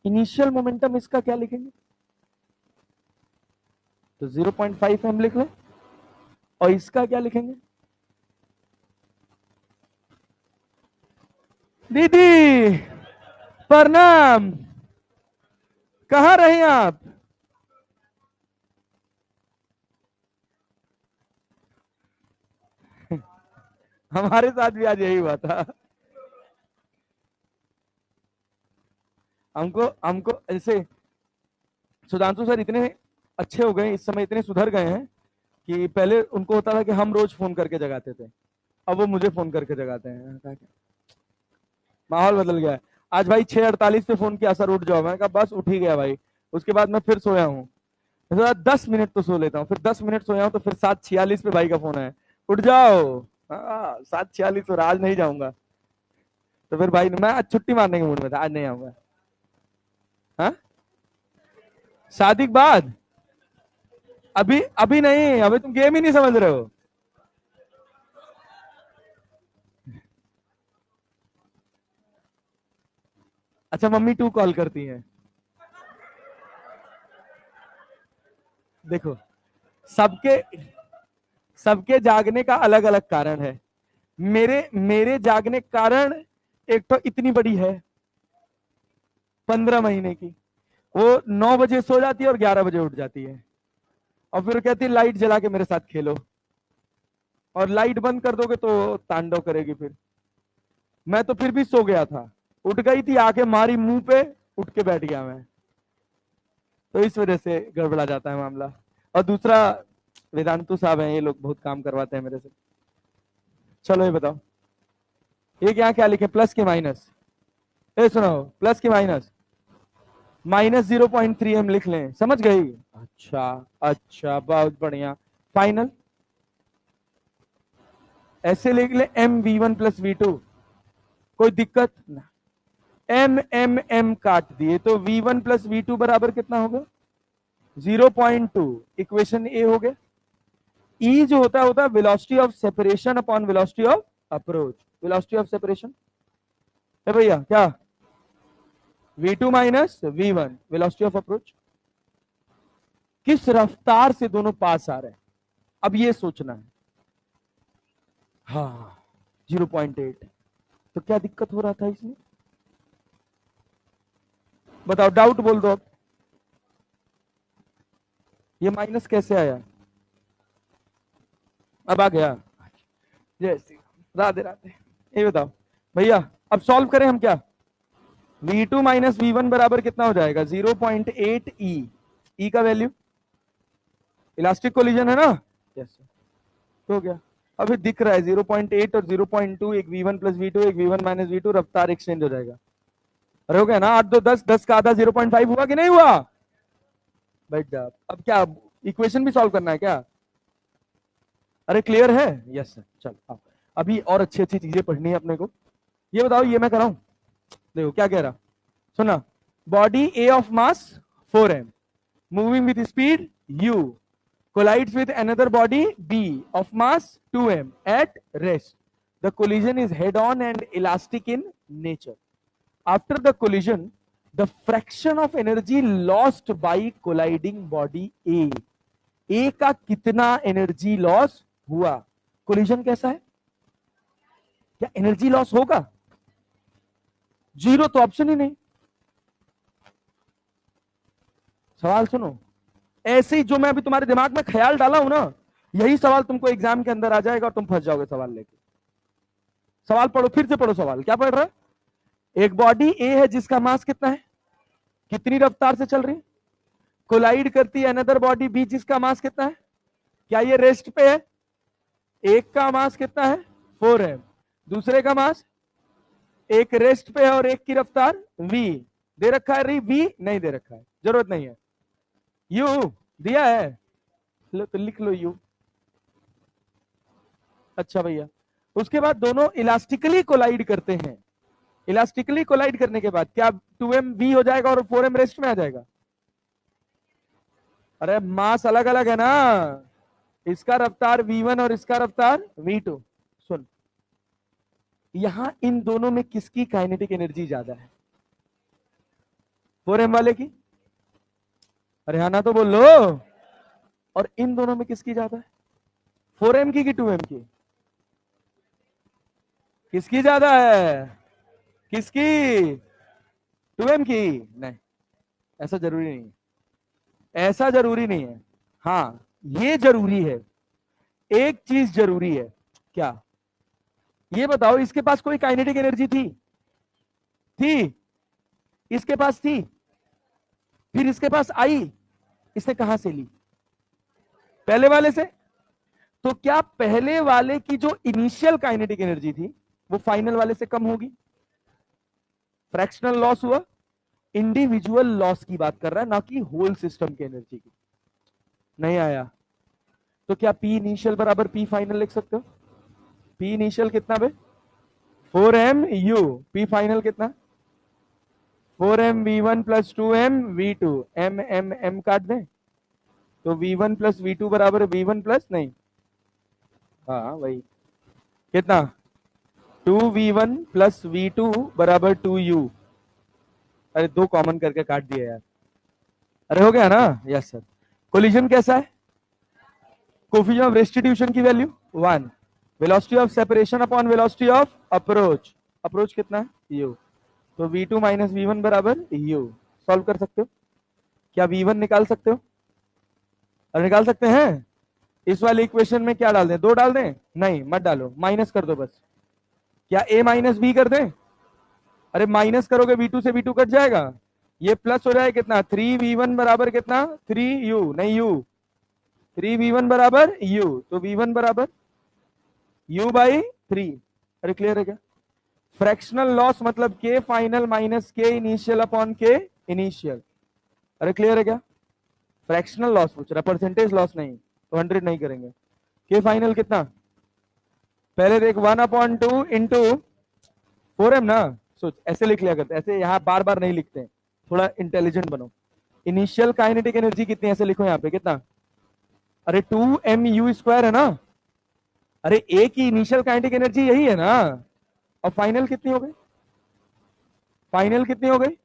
इनिशियल मोमेंटम इसका क्या लिखेंगे, तो 0.5 एम लिख लें। और इसका क्या लिखेंगे, दीदी प्रणाम, कहां रहे आप। हमारे साथ भी आज यही हुआ था। हमको हमको ऐसे सुधांशु सर इतने अच्छे हो गए इस समय, इतने सुधर गए हैं कि पहले उनको होता था कि हम रोज फोन करके जगाते थे, अब वो मुझे फोन करके जगाते हैं। माहौल बदल गया है। आज भाई 6:48 पे फोन किया, सर उठ जाओ, मैं कहा बस उठ ही गया भाई। उसके बाद मैं फिर सोया हूँ, 10 मिनट तो सो लेता हूँ, फिर 10 मिनट सोया हूँ, तो फिर 7:46 पे भाई का फोन है, उठ जाओ। हाँ 7:46 और आज नहीं जाऊंगा। तो फिर भाई मैं आज छुट्टी मारने के मूड में था, आज नहीं आऊंगा। हाँ, शादी के बाद, अभी अभी नहीं, अभी तुम गेम ही नहीं समझ रहे हो। अच्छा, मम्मी टू कॉल करती हैं। देखो, सबके सबके जागने का अलग अलग कारण है। मेरे मेरे जागने का कारण एक तो इतनी बड़ी है, 15 महीने की, वो 9 बजे सो जाती है और 11 बजे उठ जाती है, और फिर कहती है लाइट जला के मेरे साथ खेलो, और लाइट बंद कर दोगे तो तांडव करेगी फिर। मैं तो फिर भी सो गया था, उठ गई थी, आके मारी मुंह पे, उठ के बैठ गया मैं। तो इस वजह से गड़बड़ा जाता है मामला। और दूसरा, वेदांतु साहब हैं, ये लोग बहुत काम करवाते हैं मेरे से। चलो ये बताओ, ये क्या क्या लिखे, प्लस के माइनस, ए सुनो, प्लस के माइनस, -0.3 m लिख लें, समझ गई। अच्छा, अच्छा बहुत बढ़िया। फाइनल ऐसे लिख ले, M v1 + v2, कोई दिक्कत ना। M काट दिए तो v1 + v2 बराबर कितना होगा, 0.2। इक्वेशन ए हो गया। ई जो होता है velocity of separation upon velocity of approach, velocity of separation है भैया क्या, v2 - v1 velocity of approach. किस रफ्तार से दोनों पास आ रहे हैं, अब ये सोचना है। हाँ 0.8, तो क्या दिक्कत हो रहा था इसमें, बताओ, डाउट बोल दो। अब ये माइनस कैसे आया, अब आ गया, जय श्री राम, राधे राधे। ये बताओ भैया, अब सॉल्व करें हम क्या, v2 - v1 बराबर कितना हो जाएगा, 0.8 ई। ई का वैल्यू, इलास्टिक कोलिजन है ना, यस, हो गया। अभी दिख रहा है 0.8 और 0.2, एक v1 + v2, एक v1 - v2, रफ्तार एक्सचेंज हो जाएगा। अरे हो गया ना, 8 2 10, 10 का आधा 0.5 हुआ कि नहीं हुआ। बैठ जा, अब क्या इक्वेशन भी सॉल्व करना है क्या, अरे क्लियर है, यस सर, चल आओ। अभी और अच्छी अच्छी चीजें पढ़नी है अपने को। ये बताओ, ये मैं कराऊं, देखो क्या कह रहा, सुना, body A of mass 4m moving with speed u collides with another body b of mass 2m at rest. The collision is head on and elastic in nature. After the collision, the fraction of energy lost by colliding body a का कितना energy loss हुआ, collision कैसा है, क्या energy loss होगा, zero तो option ही नहीं। सवाल सुनो, ऐसे ही जो मैं अभी तुम्हारे दिमाग में ख्याल डाला हूं ना, यही सवाल तुमको एग्जाम के अंदर आ जाएगा और तुम फंस जाओगे सवाल लेके। सवाल पढ़ो, फिर से पढ़ो सवाल, क्या पढ़ रहा है, एक बॉडी ए है जिसका मास कितना है, कितनी रफ्तार से चल रही है, कोलाइड करती है अनदर बॉडी बी जिसका मास कितना है, क्या ये रेस्ट पे है, एक का मास कितना है 4m, दूसरे का मास, एक रेस्ट पे है और एक की रफ्तार v, दे रखा है v नहीं दे रखा है, जरूरत नहीं है, u दिया है, लो तो लिख लो u। अच्छा भैया, उसके बाद दोनों इलास्टिकली कोलाइड करते हैं, इलास्टिकली कोलाइड करने के बाद क्या 2m v हो जाएगा और 4m रेस्ट में आ जाएगा? अरे मास अलग अलग है ना, इसका रफ्तार v1 और इसका रफ्तार v2। सुन, यहां इन दोनों में किसकी काइनेटिक एनर्जी ज्यादा है? 4m वाले की, अरे हाँ ना तो बोल लो। और इन दोनों में किसकी ज्यादा है, 4m की 2m की? किसकी ज्यादा है? किसकी? 2m की? नहीं, ऐसा जरूरी नहीं है, ऐसा जरूरी नहीं है। हाँ ये जरूरी है, एक चीज जरूरी है। क्या? ये बताओ, इसके पास कोई काइनेटिक एनर्जी थी? थी? इसके पास थी, फिर इसके पास आई, इसने कहां से ली? पहले वाले से। तो क्या पहले वाले की जो इनिशियल काइनेटिक एनर्जी थी वो फाइनल वाले से कम होगी? फ्रैक्शनल लॉस हुआ, इंडिविजुअल लॉस की बात कर रहा है, ना कि होल सिस्टम की एनर्जी की। नहीं आया? तो क्या पी इनिशियल बराबर पी फाइनल लिख सकते हो? पी इनिशियल कितना बे? 4m u, पी फाइनल कितना? 4m v1 plus 2m v2, m m m काट दें तो v1 प्लस v2 बराबर v1 प्लस नहीं, हाँ वही, कितना? 2v1 प्लस v2 बराबर 2u। अरे दो कॉमन करके काट दिया यार, अरे हो गया ना? Yes sir. कोलिजन कैसा है? कोफिशिएंट ऑफ रेस्टिट्यूशन की value 1, velocity of separation upon velocity of approach, approach कितना है u, तो v2 माइनस v1 बराबर u। सॉल्व कर सकते हो? क्या v1 निकाल सकते हो? अरे निकाल सकते हैं। इस वाले इक्वेशन में क्या डाल दें, 2 डाल दें? नहीं मत डालो, माइनस कर दो बस। क्या a माइनस बी कर दें? अरे माइनस करोगे v2 से v2 कट जाएगा, ये प्लस हो जाएगा कितना, 3v1 बराबर कितना, 3u, नहीं u, 3v1 बराबर u, तो v1 बराबर u बाई 3। अरे क्लियर है क्या? फ्रैक्शनल लॉस मतलब k final minus k initial upon k initial. अरे क्लियर है क्या? फ्रैक्शनल लॉस पूछ रहा, परसेंटेज लॉस नहीं, तो 100 नहीं करेंगे। k फाइनल कितना? पहले देख 1/2 इंटू 4m ना, सोच ऐसे लिख लिया करते, ऐसे यहाँ बार बार नहीं लिखते हैं, थोड़ा इंटेलिजेंट बनो। इनिशियल काइनेटिक एनर्जी कितनी, ऐसे लिखो यहाँ पे कितना, अरे 2mu² है ना, अरे ए की इनिशियल काइनेटिक एनर्जी यही है ना, और फाइनल कितनी हो गई, फाइनल कितनी हो गई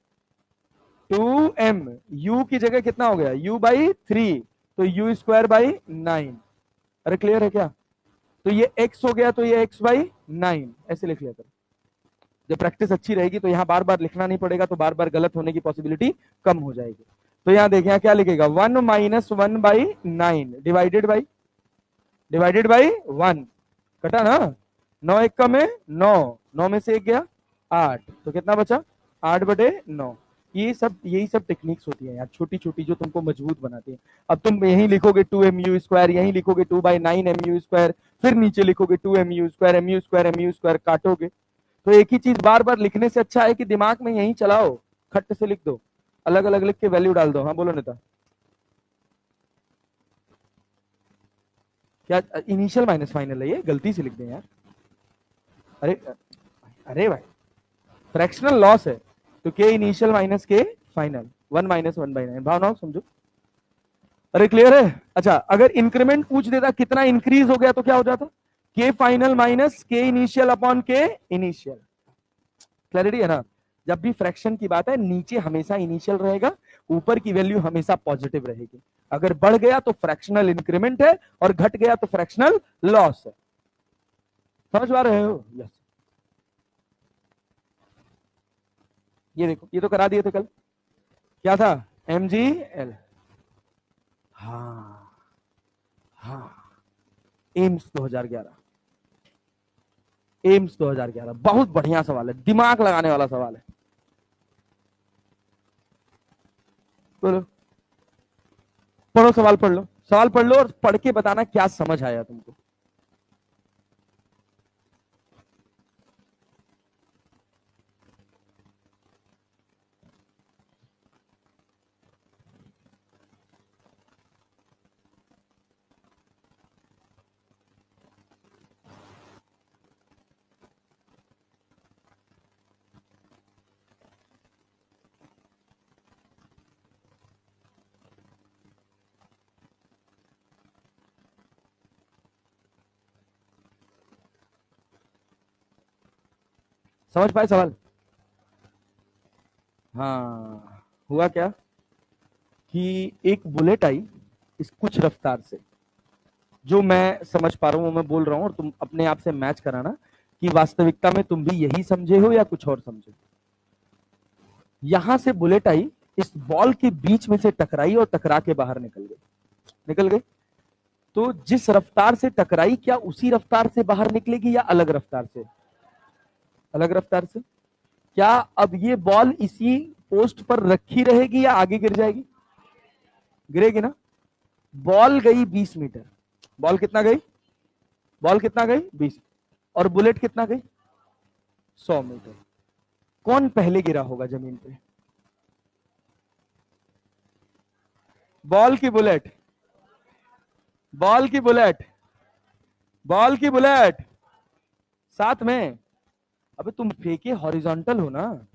2m, u की जगह कितना हो गया u/3, तो u²/9। अरे क्लियर है क्या? तो ये x हो गया, तो ये x/9, ऐसे लिख लिया करो। जब प्रैक्टिस अच्छी रहेगी तो यहां बार बार लिखना नहीं पड़ेगा, तो बार बार गलत होने की पॉसिबिलिटी कम हो जाएगी। तो यहां देखिए क्या लिखेगा, 1 माइनस 1/9 डिवाइडेड बाई 1, कटा ना, 9 एक कम है 9, 9 में से एक गया 8, तो कितना बचा 8/9। ये सब यही सब टेक्निक्स होती है यार, छोटी छोटी, जो तुमको मजबूत बनाती है। अब तुम यही लिखोगे 2mu², यही लिखोगे 2/9mu², फिर नीचे लिखोगे 2mu², mu², काटोगे, तो एक ही चीज बार बार लिखने से अच्छा है कि दिमाग में यही चलाओ, खट से लिख दो, अलग अलग लिख के वैल्यू डाल दो। हाँ बोलो नेता। क्या इनिशियल माइनस फाइनल है, ये गलती से लिख दें यार। अरे अरे भाई, फ्रैक्शनल लॉस है, तो के इनिशियल माइनस के फाइनल, 1 माइनस 1/9, भावनाओं समझो। अरे क्लियर है? अच्छा, अगर इंक्रीमेंट पूछ देता कितना इंक्रीज हो गया तो क्या हो जाता, के फाइनल माइनस के इनिशियल अपॉन के इनिशियल। क्लैरिटी है ना? जब भी फ्रैक्शन की बात है, नीचे हमेशा इनिशियल रहेगा, ऊपर की वैल्यू हमेशा पॉजिटिव रहेगी। अगर बढ़ गया तो फ्रैक्शनल इंक्रीमेंट है, और घट गया तो फ्रैक्शनल लॉस है। समझ पा रहे हो? यस। ये देखो, ये तो करा दिए थे कल, क्या था, MGL। हाँ हाँ, एम्स 2011, एम्स 2011 बहुत बढ़िया सवाल है, दिमाग लगाने वाला सवाल है। बोलो, पढ़ो सवाल, पढ़ लो सवाल, पढ़ लो और पढ़ के बताना क्या समझ आया तुमको। समझ पाए सवाल? हाँ, हुआ क्या कि एक बुलेट आई इस कुछ रफ्तार से, जो मैं समझ पा रहा हूं वो मैं बोल रहा हूं, और तुम अपने आप से मैच कराना कि वास्तविकता में तुम भी यही समझे हो या कुछ और समझे हो। यहां से बुलेट आई, इस बॉल के बीच में से टकराई और टकरा के बाहर निकल गई। तो जिस रफ्तार से टकराई, क्या उसी रफ्तार से बाहर निकलेगी या अलग रफ्तार से? अलग रफ्तार से। क्या अब ये बॉल इसी पोस्ट पर रखी रहेगी या आगे गिर जाएगी? गिरेगी ना। बॉल गई 20 मीटर। बॉल कितना गई? बॉल कितना गई? 20। और बुलेट कितना गई? 100 मीटर। कौन पहले गिरा होगा जमीन पे? बॉल की बुलेट? बॉल की बुलेट? बॉल की बुलेट साथ में। अबे तुम फेंके हॉरिजॉन्टल हो ना,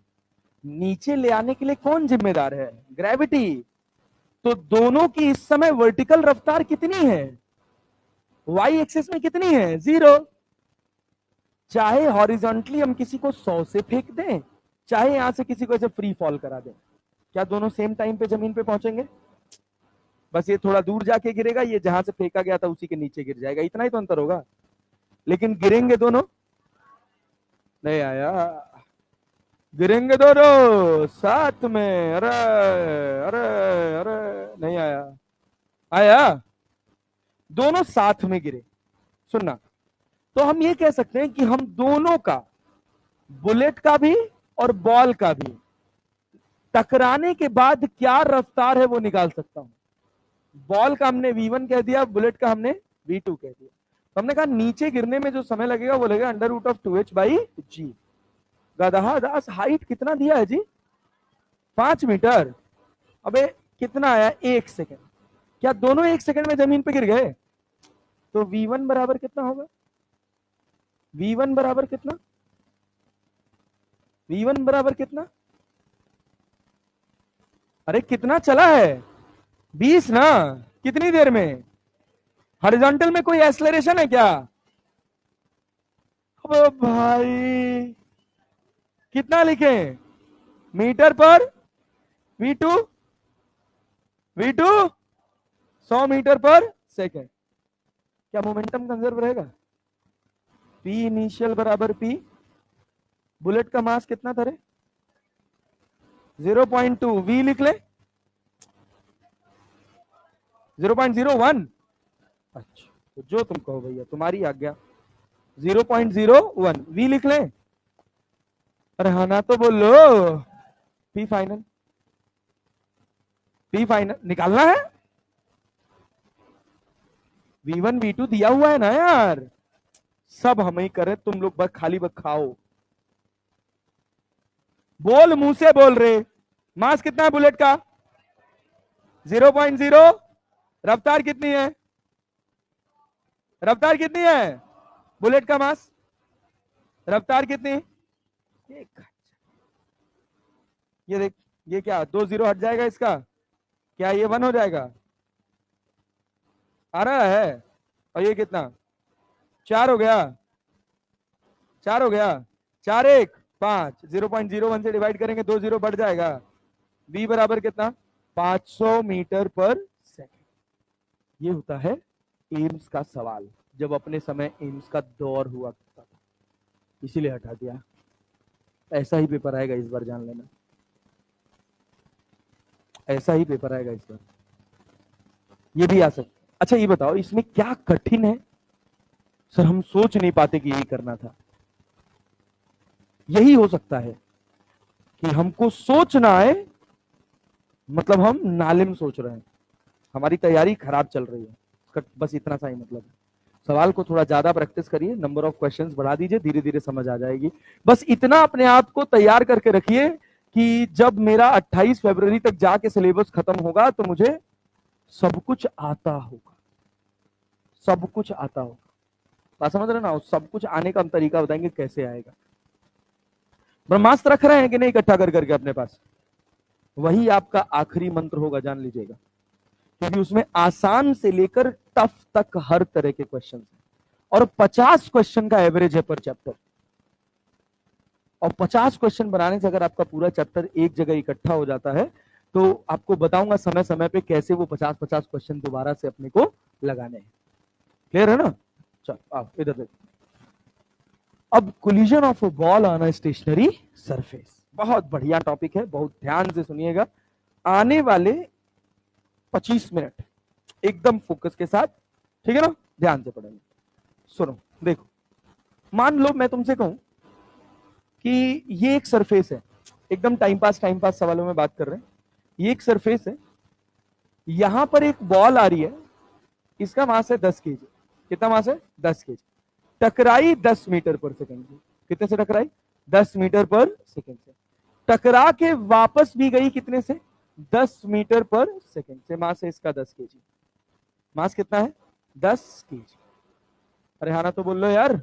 नीचे ले आने के लिए कौन जिम्मेदार है? ग्रेविटी। तो दोनों की इस समय वर्टिकल रफ्तार कितनी है? वाई एक्सिस में कितनी है? 0। चाहे हॉरिजॉन्टली हम किसी को 100 से फेंक दें, चाहे यहां से किसी को ऐसे फ्री फॉल करा दें, क्या दोनों सेम टाइम पे जमीन पे पहुंचेंगे? बस ये थोड़ा दूर जाके गिरेगा, ये जहां से फेंका गया था उसी के नीचे गिर जाएगा, इतना ही तो अंतर होगा। लेकिन गिरेंगे दोनों। नहीं आया। गिरेंगे दोनों साथ में। अरे अरे अरे, नहीं आया। आया। दोनों साथ में गिरे। सुनना, तो हम ये कह सकते हैं कि हम दोनों का, बुलेट का भी और बॉल का भी, टकराने के बाद क्या रफ्तार है वो निकाल सकता हूं। बॉल का हमने v1 कह दिया, बुलेट का हमने v2 कह दिया। तो हमने कहा नीचे गिरने में जो समय लगेगा वो लगेगा √2h/g। गधा दास हाइट कितना दिया है जी? 5 मीटर। अबे कितना आया? 1 सेकंड। क्या दोनों 1 सेकंड में जमीन पे गिर गए? तो v1 बराबर कितना होगा? v1 बराबर कितना? v1 बराबर कितना? अरे कितना चला है? 20 ना। कितनी देर में? हॉरिजॉन्टल में कोई एक्सेलरेशन है क्या? अबे भाई, कितना लिखे? मीटर पर v2। v2 100 मीटर पर सेकंड। क्या मोमेंटम कंजर्व रहेगा? p इनिशियल बराबर p। बुलेट का मास कितना था रे? 0.2। v लिख ले 0.01। अच्छा, तो जो तुम कहो भैया, तुम्हारी आज्ञा। 0.01 v लिख ले। अरे हाँ ना तो बोलो। p final. p फाइनल निकालना है। v1 v2 दिया हुआ है ना यार, सब हम ही करें, तुम लोग बस खाली बस खाओ। बोल, मुंह से बोल रहे। मास कितना है बुलेट का? 0.0। रफ्तार कितनी है? रफ्तार कितनी है? बुलेट का मास, रफ्तार कितनी? ये देख, ये क्या 2 0 हट जाएगा इसका? क्या ये 1 हो जाएगा? आ रहा है। और ये कितना? 4 हो गया। 4 हो गया। 4 1 5। 0.01 से डिवाइड करेंगे 2 0 बढ़ जाएगा। v बराबर कितना? 500 मीटर पर सेकंड। ये होता है एम्स का सवाल, जब अपने समय एम्स का दौर हुआ करता था, इसीलिए हटा दिया। ऐसा ही पेपर आएगा इस बार, जान लेना। ऐसा ही पेपर आएगा इस बार, ये भी आ सकता। अच्छा ये बताओ, इसमें क्या कठिन है? सर हम सोच नहीं पाते कि यही करना था। यही हो सकता है कि हमको सोच ना आए, मतलब हम नाले में सोच रहे हैं, हमारी तैयारी खराब चल रही है, बस इतना सा ही मतलब है। सवाल को थोड़ा ज्यादा प्रैक्टिस करिए, नंबर ऑफ क्वेश्चंस बढ़ा दीजिए, धीरे धीरे समझ आ जाएगी। बस इतना अपने आप को तैयार करके रखिए कि जब मेरा 28 फरवरी तक जाके सिलेबस खत्म होगा तो मुझे सब कुछ आता होगा। सब कुछ आता होगा। बात समझ रहे ना? सब कुछ आने का हम तरीका बताएंगे कैसे आएगा। ब्रह्मास्त्र रख रहे हैं कि नहीं इकट्ठा कर करके अपने पास? वही आपका आखिरी मंत्र होगा, जान लीजिएगा, क्योंकि उसमें आसान से लेकर टफ तक हर तरह के क्वेश्चन हैं और 50 क्वेश्चन का एवरेज है पर चैप्टर। और 50 क्वेश्चन बनाने से अगर आपका पूरा चैप्टर एक जगह इकट्ठा हो जाता है तो आपको बताऊंगा समय समय पे कैसे वो 50-50 क्वेश्चन दोबारा से अपने को लगाने हैं। क्लियर है ना? चल आओ इधर देखो। अब collision of a ball on a stationary surface, बहुत बढ़िया टॉपिक है, बहुत ध्यान से सुनिएगा। आने वाले 25 मिनट एकदम फोकस के साथ, ठीक है ना, ध्यान से पढ़ेंगे। सुनो देखो, मान लो मैं तुमसे कहूं कि ये एक सरफेस है, एकदम टाइम पास सवालों में बात कर रहे हैं। ये एक सरफेस है, यहां पर एक बॉल आ रही है, इसका मास है 10 केजी। कितना मास है? 10 केजी। टकराई 10 मीटर पर सेकंड से। कितने से टकराई? 10 मीटर पर सेकंड से। टकरा के वापस भी गई कितने से? 10 मीटर पर सेकंड से। मास है इसका 10 केजी। मास कितना है? 10 केजी। अरे हाँ ना तो बोल लो यार,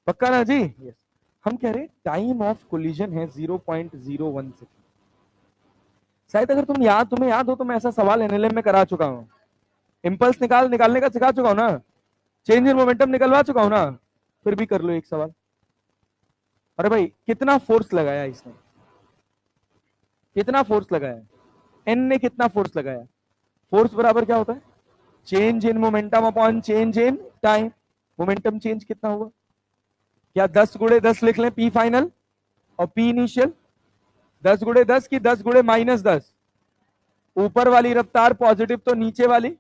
पक्का ना जी? यस। हम कह रहे टाइम ऑफ कोलिजन है 0.01 सेकंड। शायद अगर तुम्हें याद हो तो मैं ऐसा सवाल एनएलएम में करा चुका हूं। इंपल्स निकालने का सिखा चुका हूं ना, चेंज इन मोमेंटम निकलवा चुका हूं ना, फिर भी कर लो एक सवाल। अरे भाई कितना फोर्स लगाया इसने? कितना फोर्स लगाया? एन ने कितना फोर्स लगाया? फोर्स बराबर क्या होता है? Change in momentum upon change in time. Momentum change कितना हुआ? क्या 10 गुणे 10 लिख लें, पी फाइनल और पी इनिशियल? 10 गुणे 10 की 10 गुणे -10? ऊपर वाली रफ्तार पॉजिटिव तो नीचे वाली,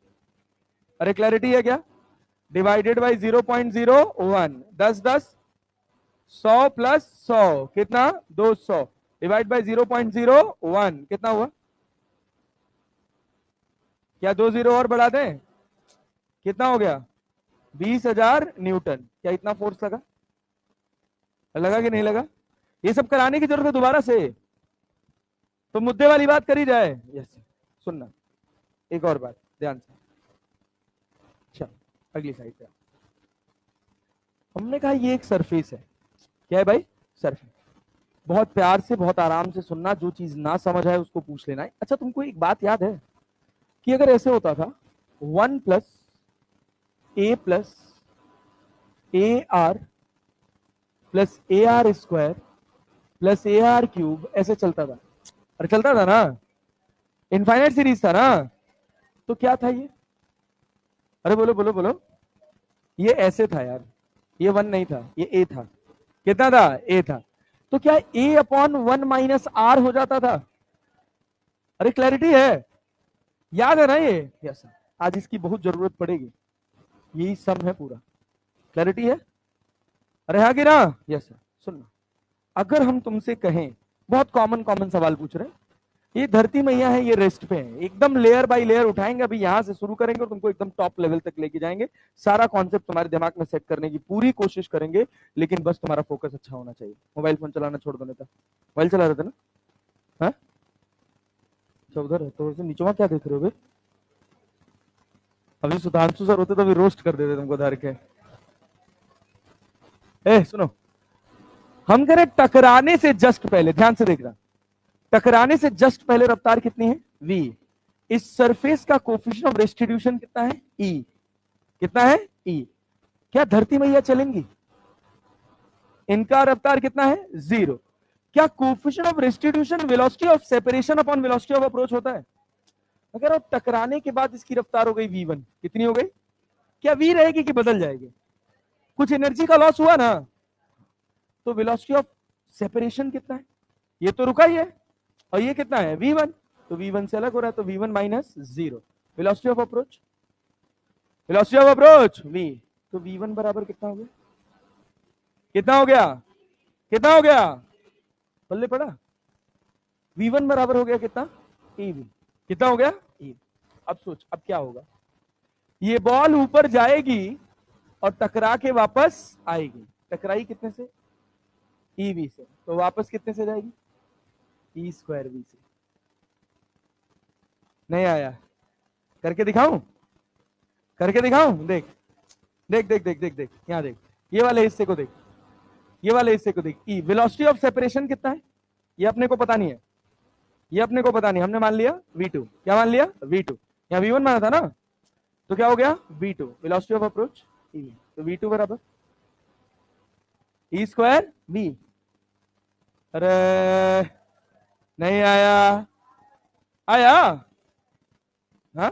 अरे क्लैरिटी है क्या? डिवाइडेड बाई 0.01, 10 100 प्लस 100 कितना? 200 डिवाइड बाई 0.01 कितना हुआ? क्या 2 जीरो और बढ़ा दें? कितना हो गया? 20,000 न्यूटन। क्या इतना फोर्स लगा? लगा कि नहीं लगा? ये सब कराने की जरूरत है दोबारा से? तो मुद्दे वाली बात करी जाए। यस, सुनना एक और बात ध्यान से। अच्छा अगली साइड पे हमने कहा ये एक सरफेस है। क्या है भाई? सरफेस। बहुत प्यार से बहुत आराम से सुनना, जो चीज ना समझ आए उसको पूछ लेना है। अच्छा तुमको एक बात याद है कि अगर ऐसे होता था 1 plus A R plus A R square plus A R cube, ऐसे चलता था। अरे चलता था ना, इनफाइनाइट सीरीज था ना। तो क्या था ये? अरे बोलो बोलो बोलो। ये ऐसे था यार, ये 1 नहीं था, ये ए था। कितना था? ए था। तो क्या ए अपॉन 1 माइनस आर हो जाता था? अरे क्लैरिटी है? याद है ना ये? यस। आज इसकी बहुत जरूरत पड़ेगी, यही सम है पूरा। क्लैरिटी है? अरे हाँ कि ना? Yes sir. सुनना, अगर हम तुमसे कहें, बहुत कॉमन सवाल पूछ रहे हैं, ये धरती मैया है, ये रेस्ट पे है, एकदम लेयर बाय लेयर उठाएंगे, अभी यहां से शुरू करेंगे और तुमको एकदम टॉप लेवल तक लेके जाएंगे। सारा कॉन्सेप्ट तुम्हारे दिमाग में सेट करने की पूरी कोशिश करेंगे, लेकिन बस तुम्हारा फोकस अच्छा होना चाहिए। मोबाइल फोन चलाना छोड़ दो। नेता मोबाइल चला रहे थे ना? हाँ उधर तो नीचे क्या देख रहे हो? अभी सुधांशु सर होते तो अभी रोस्ट कर देते तुमको धर के। सुनो, हम कह रहे टकराने से जस्ट पहले, ध्यान से देखना, टकराने से जस्ट पहले रफ्तार कितनी है? v। इस सरफेस का कोफिशिएंट ऑफ रेस्टिट्यूशन कितना है? e। कितना है? e। क्या धरती मैया चलेंगी? इनका रफ्तार कितना है? 0। क्या coefficient of restitution velocity of separation upon velocity of approach होता है? अगर अब टकराने के बाद इसकी रफ्तार हो गई v1, कितनी हो गई? क्या v रहेगी कि बदल जाएगी? कुछ एनर्जी का लॉस हुआ ना, तो वेलोसिटी ऑफ सेपरेशन कितना है? ये तो रुका ही है, और ये कितना है? v1। तो v1 से अलग हो रहा है, तो v1 minus 0। Velocity of approach, velocity of approach v। तो v1 बराबर कितना हो गया? कितना हो गया? कितना हो गया? बल्ले पड़ा? v1 बराबर हो गया कितना? ev। कितना हो गया? ev। अब सोच, अब क्या होगा? ये बॉल ऊपर जाएगी और टकरा के वापस आएगी। टकराई कितने से? ev से, तो वापस कितने से जाएगी? e स्क्वायर v से। नहीं आया? करके दिखाऊं? करके दिखाऊं? देख देख देख देख देख देख, यहां देख, ये वाले हिस्से को देख, ये वाले हिस्से को देख। ई वेलोसिटी ऑफ सेपरेशन कितना है? ये अपने को पता नहीं है, ये अपने को पता नहीं, हमने मान लिया v2। क्या मान लिया? v2। यहाँ v1 माना था ना, तो क्या हो गया? v2। Velocity of approach e। तो v2 बराबर e स्क्वायर v। अरे नहीं आया। आया। हाँ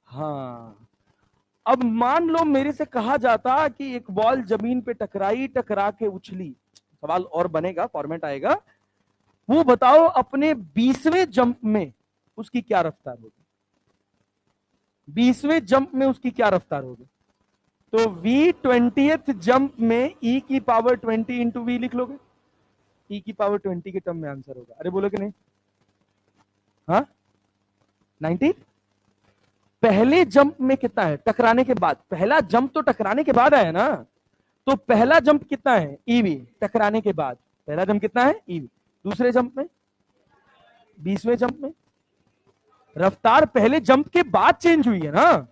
हाँ। अब मान लो मेरे से कहा जाता कि एक बॉल जमीन पे टकराई, टकरा के उछली, सवाल और बनेगा, फॉर्मेट आएगा, वो बताओ अपने 20वें जंप में उसकी क्या रफ्तार होगी? 20वें जंप में उसकी क्या रफ्तार होगी? तो v 20th जंप में e की पावर 20 इंटू वी लिख लोगे? e की पावर 20 के टर्म में आंसर होगा। अरे बोलो कि नहीं? हाँ 19। पहले जंप में कितना है टकराने के बाद? पहला जंप तो टकराने के बाद आया ना, तो पहला जंप कितना है? ईवी टकराने के बाद पहला जंप कितना है? ईवी। दूसरे जंप में, 20वें जंप में, रफ्तार पहले जंप के बाद चेंज हुई है ना।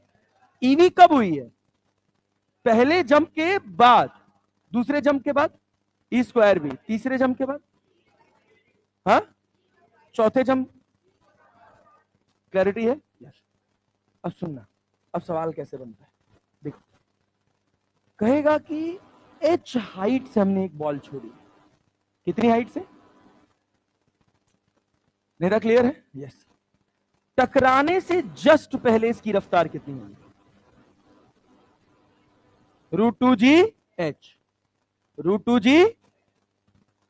ईवी कब हुई है? पहले जंप के बाद। दूसरे जंप के बाद ई स्क्वायर भी। तीसरे जंप के बाद, हाँ चौथे जंप। क्लैरिटी है? यस। अब सुनना, अब सवाल कैसे बनता है, देखो। कहेगा कि एच हाइट से हमने एक बॉल छोड़ी। कितनी हाइट से? नेता क्लियर है? यस। टकराने से जस्ट पहले इसकी रफ्तार कितनी होगी? √2g(h). √2g।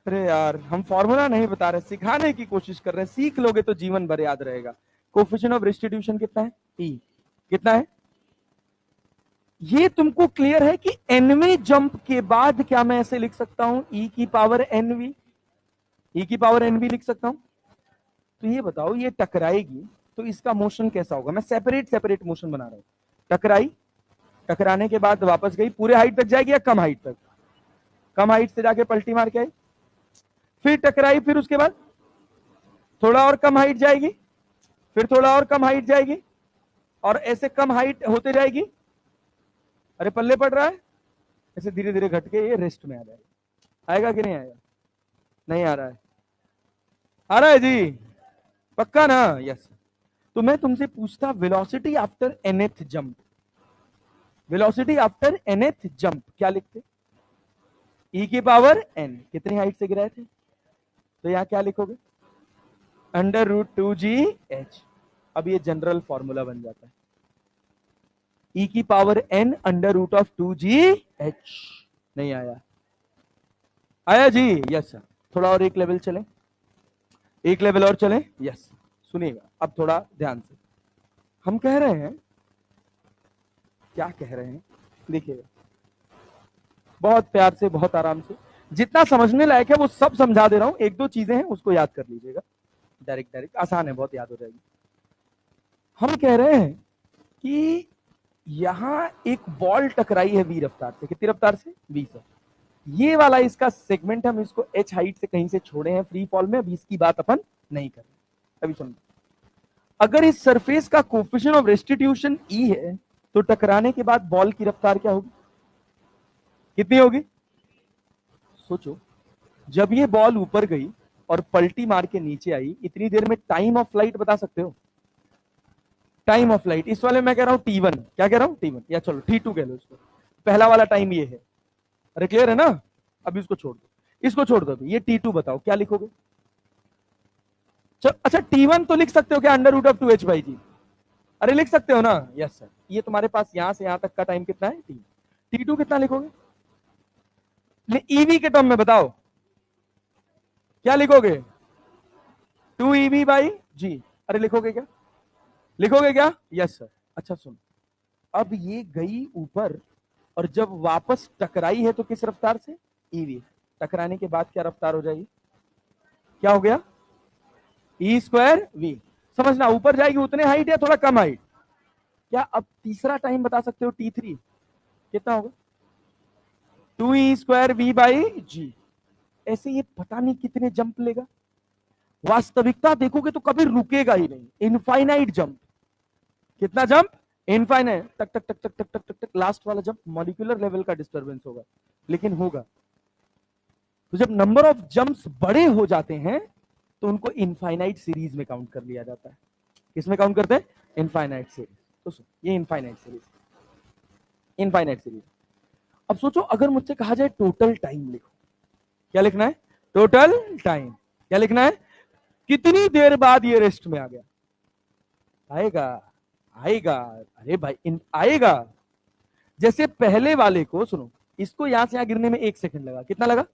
अरे यार हम फॉर्मूला नहीं बता रहे, सिखाने की कोशिश कर रहे हैं, सीख लोगे तो जीवन भर याद रहेगा। कोफिशिएंट ऑफ रेस्टिट्यूशन कितना है? e। कितना है? ये तुमको क्लियर है कि nवें जंप के बाद क्या मैं ऐसे लिख सकता हूं? e की पावर nv। e की पावर nv लिख सकता हूं। तो ये बताओ, ये टकराएगी तो इसका मोशन कैसा होगा? मैं सेपरेट सेपरेट मोशन बना रहा हूं। टकराई, टकराने के बाद वापस गई, पूरे हाइट तक जाएगी या कम हाइट तक? कम हाइट से जाके पलटी मार के आई, फिर टकराई, फिर उसके बाद थोड़ा और कम हाइट जाएगी, फिर थोड़ा और कम हाइट जाएगी, और ऐसे कम हाइट होते जाएगी। अरे पल्ले पड़ रहा है, ऐसे धीरे धीरे घट के ये रेस्ट में आ जाएगा। आएगा कि नहीं आएगा? नहीं आ रहा है? आ रहा है जी? पक्का ना? यस। तो मैं तुमसे पूछता, velocity after nth jump, velocity after nth jump क्या लिखते? e की पावर n। कितनी हाइट से गिराए थे? तो यहां क्या लिखोगे? √2g(h). अब ये जनरल फॉर्मूला बन जाता है, e की पावर n √2g(h). नहीं आया? आया जी? Yes sir. थोड़ा और एक लेवल चले, एक लेवल और चले। यस। सुनिएगा अब थोड़ा ध्यान से। हम कह रहे हैं, क्या कह रहे हैं, देखिएगा बहुत प्यार से, बहुत आराम से, जितना समझने लायक है वो सब समझा दे रहा हूं। एक दो चीजें हैं उसको याद कर लीजिएगा, डायरेक्ट डायरेक्ट आसान है, बहुत याद हो जाएगी। हम कह रहे हैं कि यहां एक बॉल टकराई है v रफ्तार से। कितनी रफ्तार से? v से। ये वाला इसका सेगमेंट, हम इसको h हाइट से कहीं से छोड़े हैं फ्री फॉल में, अभी इसकी बात अपन नहीं कर रहे। अभी सुन, अगर इस सरफेस का कोफिशिएंट ऑफ रेस्टिट्यूशन e है, तो टकराने के बाद बॉल की रफ्तार क्या होगी? कितनी होगी? सोचो, जब ये बॉल ऊपर गई और पलटी मार के नीचे आई, इतनी देर में टाइम ऑफ फ्लाइट बता सकते हो? टाइम ऑफ फ्लाइट इस वाले मैं कह रहा हूं t1, क्या कह रहा हूं? t1, या चलो t2 कह लो इसको। पहला वाला टाइम ये है। अरे क्लियर है ना? अब इसको छोड़ दो, इसको छोड़ दो, ये t2 बताओ क्या लिखोगे? अच्छा t1 तो लिख सकते हो क्या? √2h/g। अरे लिख सकते हो ना? Yes sir. ये तुम्हारे पास यहां से यहां तक का टाइम कितना है? t2 कितना लिखोगे? ईवी के टर्म में बताओ क्या लिखोगे? 2EV/g। अरे लिखोगे क्या? लिखोगे क्या? Yes sir. अच्छा सुन, अब ये गई ऊपर और जब वापस टकराई है तो किस रफ्तार से? ईवी। टकराने के बाद क्या रफ्तार हो जाएगी? क्या हो गया? e²v। समझना, ऊपर जाएगी उतने हाइट या थोड़ा कम हाइट? क्या अब तीसरा टाइम बता सकते हो? t3 कितना होगा? 2e²v/g। ऐसे ये पता नहीं कितने जंप लेगा, वास्तविकता देखोगे तो कभी रुकेगा ही नहीं, इनफाइनाइट जंप। कितना जंप? इनफाइनाइट, टक टक टक टक टक टक टक टक। लास्ट वाला जंप मॉलिक्यूलर लेवल का डिस्टर्बेंस होगा, लेकिन होगा। तो जब नंबर ऑफ जंप्स बड़े हो जाते हैं तो उनको इनफाइनाइट सीरीज में काउंट कर लिया जाता है। किसमें काउंट करते हैं? Infinite series. तो ये इनफाइनाइट सीरीज, इनफाइनाइट सीरीज। अब सोचो, अगर मुझसे कहा जाए टोटल टाइम लिखो, क्या लिखना है? Total time. क्या लिखना है? कितनी देर बाद ये रेस्ट में आ गया। आएगा आएगा, अरे भाई आएगा। जैसे पहले वाले को सुनो, इसको यहां से यहां गिरने में 1 सेकंड लगा, कितना लगा?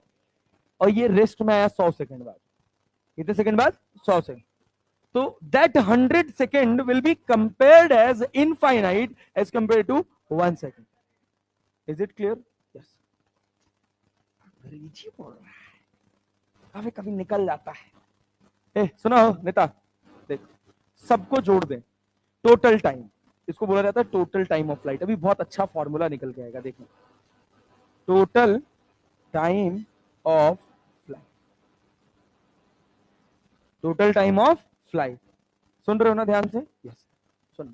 और ये रेस्ट में आया 100 सेकंड बाद। कितने सेकंड बाद? 100 सेकंड। तो that 100 second will be compared as infinite as compare to 1 second. Is it clear? Yes. अंग्रेजी बोल रहा है, कभी कभी निकल जाता है। सुनो नेता, देख सबको जोड़ दे। टोटल टाइम, इसको बोला जाता है टोटल टाइम ऑफ फ्लाइट। अभी बहुत अच्छा फॉर्मूला निकल के आएगा, देखना। Total time of flight, total time of flight. सुन रहे हो ना ध्यान से? यस। सुन,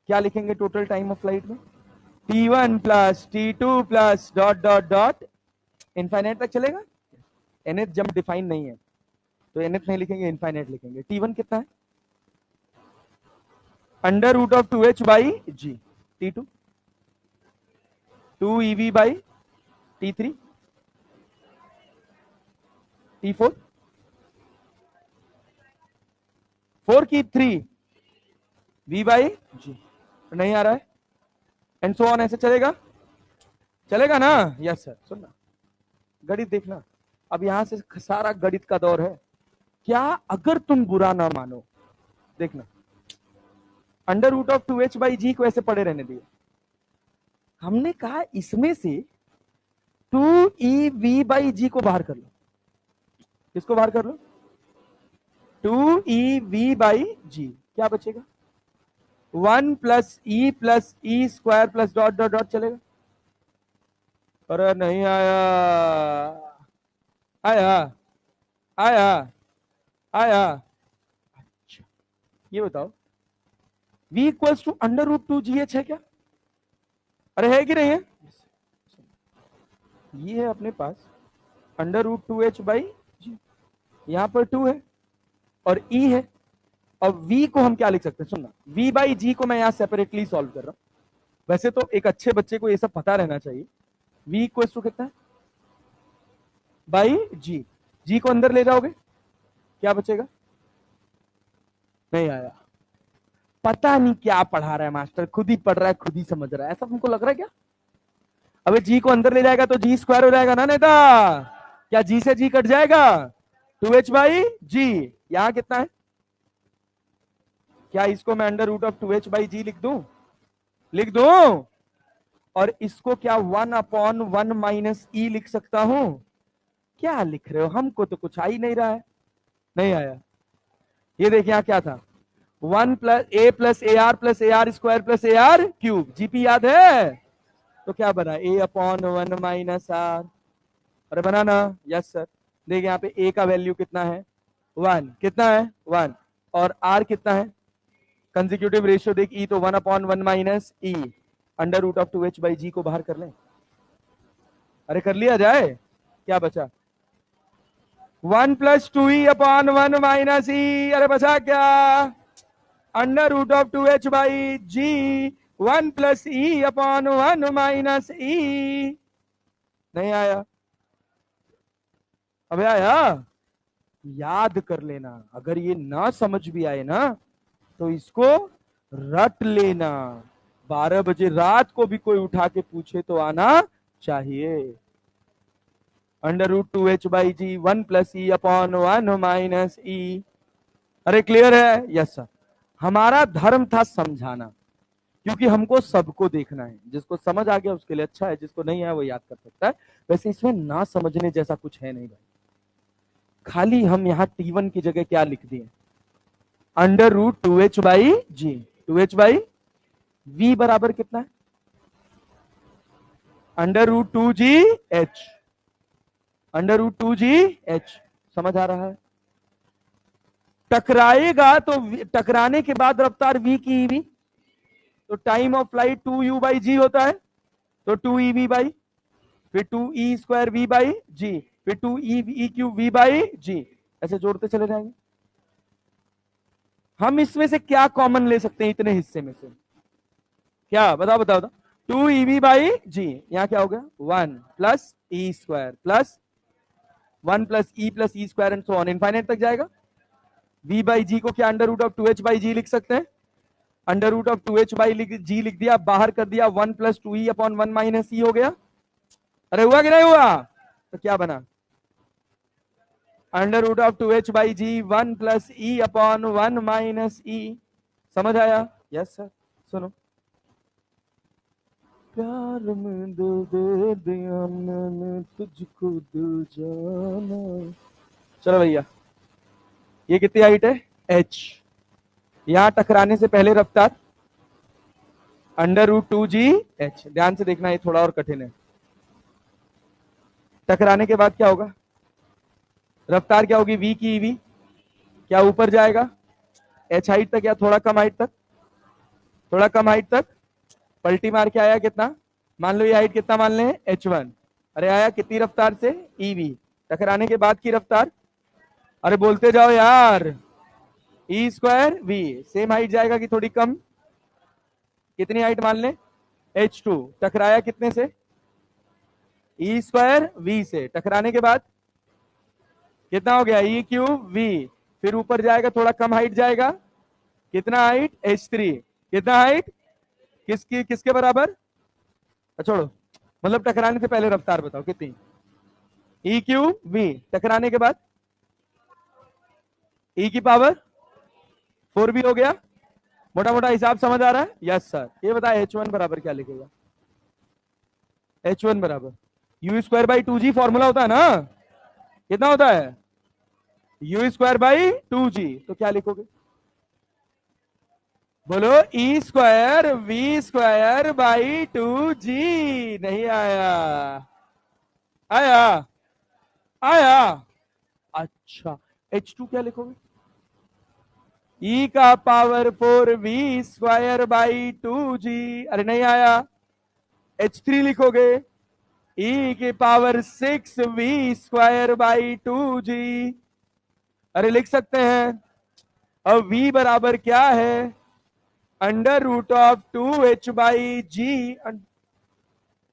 क्या लिखेंगे टोटल टाइम ऑफ फ्लाइट में? T1 plus T2 plus dot dot dot infinite तक चलेगा। nth जब डिफाइन नहीं है तो nth नहीं लिखेंगे, इनफाइनाइट लिखेंगे। T1 कितना है? Under root of 2h by g. T2 2ev by T3। T4 4 की 3 v बाई जी। नहीं आ रहा है, एंड सो ऑन। ऐसे चलेगा? चलेगा ना? Yes sir. सुनना, गणित देखना, अब यहां से सारा गणित का दौर है। क्या अगर तुम बुरा ना मानो, देखना, under root of 2h by g को ऐसे पड़े रहने दिए। हमने कहा इसमें से 2ev बाई जी को बाहर कर लो। किसको बाहर कर लो? 2ev बाई जी। क्या बचेगा? 1 plus e square plus dot dot dot चलेगा। अरे नहीं आया, आया आया आया। अच्छा, ये बताओ, v equals to under root 2gh है क्या? अरे है कि नहीं है? ये है अपने पास अंडर रूट 2h बाई जी, यहां पर 2 है और e है, और v को हम क्या लिख सकते हैं? सुनना, v बाई जी को मैं यहां सेपरेटली सॉल्व कर रहा हूं। वैसे तो एक अच्छे बच्चे को ये सब पता रहना चाहिए। v इक्वल टू कितना है? बाई जी। जी को अंदर ले जाओगे, क्या बचेगा? नहीं आया। पता नहीं क्या पढ़ा रहा है मास्टर, खुद ही पढ़ रहा है, खुद ही समझ रहा है, ऐसा तुमको लग रहा है क्या? अबे जी को अंदर ले जाएगा तो जी स्क्वायर हो जाएगा ना नेता। क्या जी से जी कट जाएगा? 2h बाई जी। यहां कितना है? क्या इसको मैं under root of 2h by g लिख दूं? लिख दूं? और इसको क्या 1/1 माइनस ई लिख सकता हूं? क्या लिख रहे हो? हमको तो कुछ आ ही नहीं रहा है। नहीं आया। ये देखिए यहां क्या था, 1 plus A R plus A R square plus A R cube. GP याद है? तो क्या बना? a/1 minus are. अरे बना ना? Yes sir. देखिए यहाँ पे a का वैल्यू कितना है? 1। कितना है? 1। और r कितना है? कंसेक्यूटिव रेशियो देख, e तो 1/1 minus e. Under root of 2h by g को बाहर कर लें। अरे कर लिया जाए, क्या बचा? 1 प्लस 2e/1 माइनस ई। अरे बचा क्या? Under root of 2h by g 1 plus e/1 minus e. नहीं आया? अबे आया? याद कर लेना, अगर ये ना समझ भी आए ना तो इसको रट लेना। 12 बजे रात को भी कोई उठा के पूछे तो आना चाहिए। Under root 2h by g 1 plus e/1 minus e. अरे क्लियर है? Yes sir. हमारा धर्म था समझाना, क्योंकि हमको सबको देखना है। जिसको समझ आ गया उसके लिए अच्छा है, जिसको नहीं है वो याद कर सकता है। वैसे इसमें ना समझने जैसा कुछ है नहीं भाई। खाली हम यहाँ T1 की जगह क्या लिख दिए? Under root 2h by g. 2h by v बराबर कितना है? Under root 2gh। Under root 2gh। समझ आ रहा है? टकराएगा तो टकराने के बाद रफ्तार v की ev, तो time of flight 2u by g होता है, तो 2ev बाई, फिर 2e स्क्वायर v बाई जी, फिर 2e क्यूब v बाई जी। ऐसे जोड़ते चले जाएंगे। हम इसमें से क्या कॉमन ले सकते हैं इतने हिस्से में से? क्या बताओ बताओ बताओ। 2ev बाई जी, यहां क्या हो गया? 1 plus e square plus 1 + e and so on, infinite तक जाएगा। v बाई जी को क्या √2h बाई जी लिख सकते हैं, √2h बाई जी लिख दिया, बाहर कर दिया, 1 + 2e/1 - e हो गया। अरे हुआ कि नहीं हुआ? तो क्या बना, √2h by g 1 + e/1 - e। समझ आया? Yes sir. सुनो, प्यार में दे दिया मैंने तुझको दिल जाना। चलो भैया, ये कितनी हाइट है, h, यहां टकराने से पहले रफ्तार √2gh। ध्यान से देखना, ये थोड़ा और कठिन है। टकराने के बाद क्या होगा, रफ्तार क्या होगी, v की v, क्या ऊपर जाएगा h हाइट तक या थोड़ा कम हाइट तक, थोड़ा कम हाइट तक, पलटी मार के आया कितना, मान लो ये हाइट कितना मान ले, h1। अरे आया कितनी रफ्तार से, ev। टकराने के बाद की रफ्तार, अरे बोलते जाओ यार, e²v। सेम हाइट जाएगा कि थोड़ी कम, कितनी हाइट मान ले, h2। टकराया कितने से, e²v से। टकराने के बाद कितना हो गया, e³v। फिर ऊपर जाएगा, थोड़ा कम हाइट जाएगा, कितना हाइट, h3। कितना हाइट, किसकी किसके बराबर, छोड़ो, मतलब टकराने से पहले रफ्तार बताओ कितनी, e³v। टकराने के बाद e की पावर 4v हो गया। मोटा मोटा हिसाब समझ आ रहा है? Yes sir. ये बताए h1 बराबर क्या लिखेगा, h1 बराबर u²/2g, फॉर्मूला होता है ना, कितना होता है, u²/2g। तो क्या लिखोगे, बोलो, e²v²/2g। नहीं आया, आया, आया। अच्छा, h2 क्या लिखोगे, e का पावर 4v²/2g। अरे नहीं आया, h3 लिखोगे, e की पावर 6v²/2g। अरे लिख सकते हैं। अब v बराबर क्या है, √2h/g।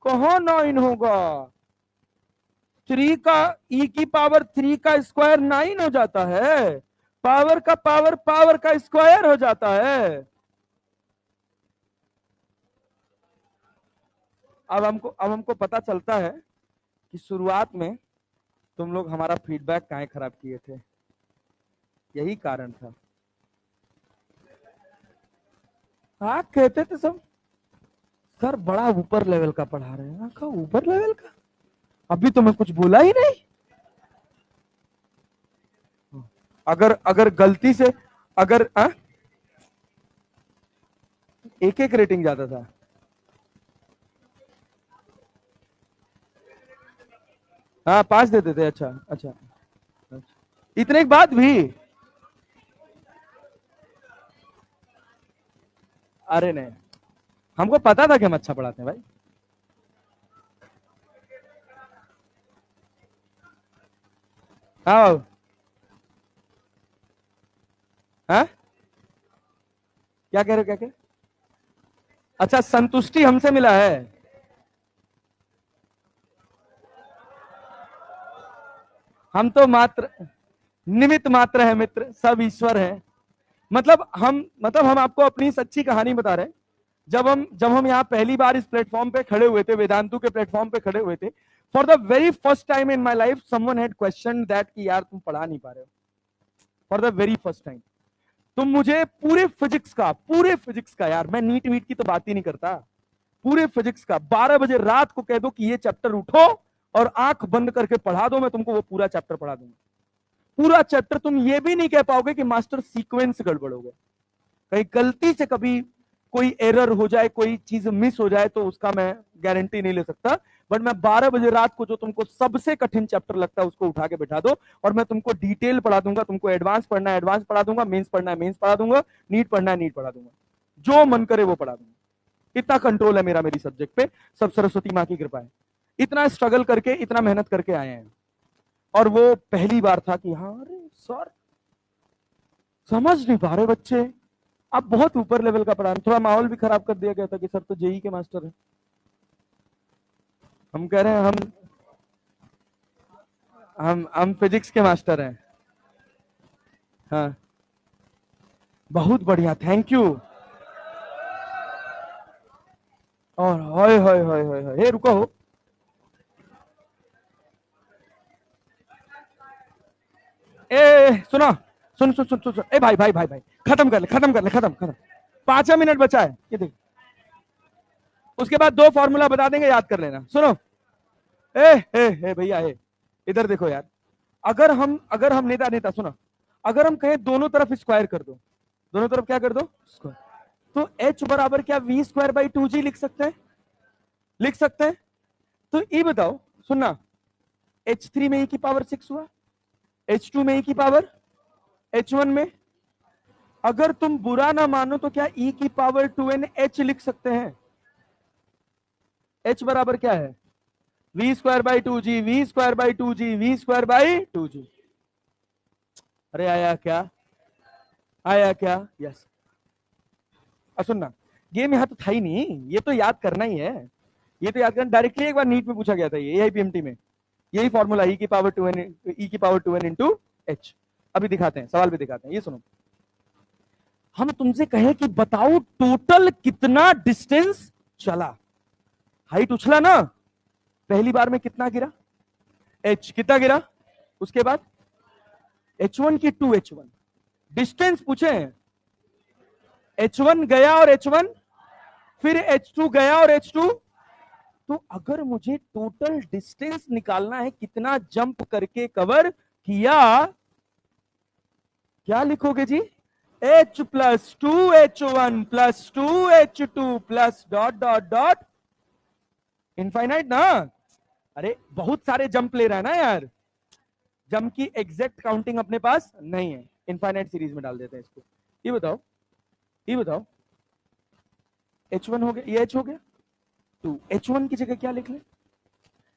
कहाँ 9 होगा, 3 का e की पावर 3 का स्क्वायर 9 हो जाता है, पावर का पावर पावर का स्क्वायर हो जाता है। अब हमको पता चलता है कि शुरुआत में तुम लोग हमारा फीडबैक काहे खराब किए थे, यही कारण था। हाँ कहते थे सब, सर बड़ा ऊपर लेवल का पढ़ा रहे हैं। कहा ऊपर लेवल का, अभी तो मैं कुछ बोला ही नहीं। अगर अगर गलती से, अगर एक एक रेटिंग ज्यादा था, हाँ 5 देते थे। अच्छा अच्छा, अच्छा। इतने के बाद भी, अरे नहीं, हमको पता था कि हम अच्छा पढ़ाते हैं भाई। हाँ हाँ, क्या कह रहे हो, क्या कह, अच्छा संतुष्टि हमसे मिला है। हम तो मात्र निमित्त मात्र है मित्र, सब ईश्वर है। मतलब हम आपको अपनी सच्ची कहानी बता रहे हैं। जब हम यहाँ पहली बार इस प्लेटफॉर्म पे खड़े हुए थे, वेदांतु के प्लेटफॉर्म पे खड़े हुए थे, for the very first time in my life someone had question that कि यार तुम पढ़ा नहीं पा रहे हो, for the very first time. तुम मुझे पूरे फिजिक्स का यार, मैं नीट वीट की तो बात ही नहीं करता, पूरे फिजिक्स का 12 बजे रात को कह दो कि ये चैप्टर उठो और आंख बंद करके पढ़ा दो, मैं तुमको वो पूरा चैप्टर पढ़ा दूंगा। पूरा चैप्टर, तुम ये भी नहीं कह पाओगे कि मास्टर सीक्वेंस गड़बड़ हो गया, कहीं गलती से कभी कोई एरर हो जाए, कोई चीज मिस हो जाए, तो उसका मैं गारंटी नहीं ले सकता। बट मैं 12 बजे रात को जो तुमको सबसे कठिन चैप्टर लगता है उसको उठा के बैठा दो, और मैं तुमको डिटेल पढ़ा दूंगा। तुमको एडवांस पढ़ना है एडवांस पढ़ा दूंगा, मेंस पढ़ना है मेंस पढ़ा दूंगा, नीट पढ़ना है नीट पढ़ा दूंगा, जो मन करे वो पढ़ा दूंगा। इतना कंट्रोल है मेरा मेरी सब्जेक्ट पे, सब सरस्वती माँ की कृपा है। इतना स्ट्रगल करके, इतना मेहनत करके आए हैं, और वो पहली बार था कि हाँ अरे सर समझ नहीं पा रहे बच्चे। अब बहुत ऊपर लेवल का पढ़ा, थोड़ा माहौल भी खराब कर दिया गया था कि सर तो जेई के मास्टर है। हम कह रहे हैं हम, हम फिजिक्स के मास्टर हैं। हाँ, बहुत बढ़िया, थैंक यू। और होय होय होय होय होय, हे रुको हो। सुनो, सुन सुन सुन सुन सुन, ए भाई भाई भाई भाई, खत्म कर ले, खत्म कर ले, खत्म खत्म। 5 मिनट बचा है, ये देख। उसके बाद 2 फॉर्मूला बता देंगे, याद कर लेना। सुनो, ए भैया, इधर देखो यार। अगर हम नेता नेता सुनो, अगर हम कहें दोनों तरफ स्क्वायर कर दो, दोनों तरफ क्या कर दो, स्क्वायर, तो एच बराबर क्या v²/2g लिख सकते हैं, लिख सकते हैं। तो ये बताओ, सुनना, H3 में e की पावर 6 हुआ, H2 में e की पावर, H1 में, अगर तुम बुरा ना मानो तो क्या e की पावर 2n h लिख सकते हैं। h बराबर क्या है, v²/2g, v²/2g, v²/2g। अरे आया क्या, आया क्या, यस। अब सुनना, गेम यहां तो था ही नहीं, ये तो याद करना ही है। ये तो याद करना, डायरेक्टली एक बार नीट में पूछा गया था, ये AIPMT में, यही फॉर्मूला e की पावर 2n इंटू h। अभी दिखाते हैं, सवाल भी दिखाते हैं, ये सुनो। हम तुमसे कहें कि बताओ टोटल कितना डिस्टेंस चला, हाइट उछला ना, पहली बार में कितना गिरा, h कितना गिरा, उसके बाद h1 की 2h1, डिस्टेंस पूछे, h1 गया और h1, फिर h2 गया और h2। तो अगर मुझे टोटल डिस्टेंस निकालना है, कितना जंप करके कवर किया, क्या लिखोगे जी, h+2h1+2h2+ ... इनफाइनाइट ना। अरे बहुत सारे जंप ले रहा है ना यार, जंप की एग्जैक्ट काउंटिंग अपने पास नहीं है, इनफाइनाइट सीरीज में डाल देते हैं इसको। ये बताओ, ये बताओ, h1 हो गया, ये h हो गया 2, h1 की जगह क्या लिख ले,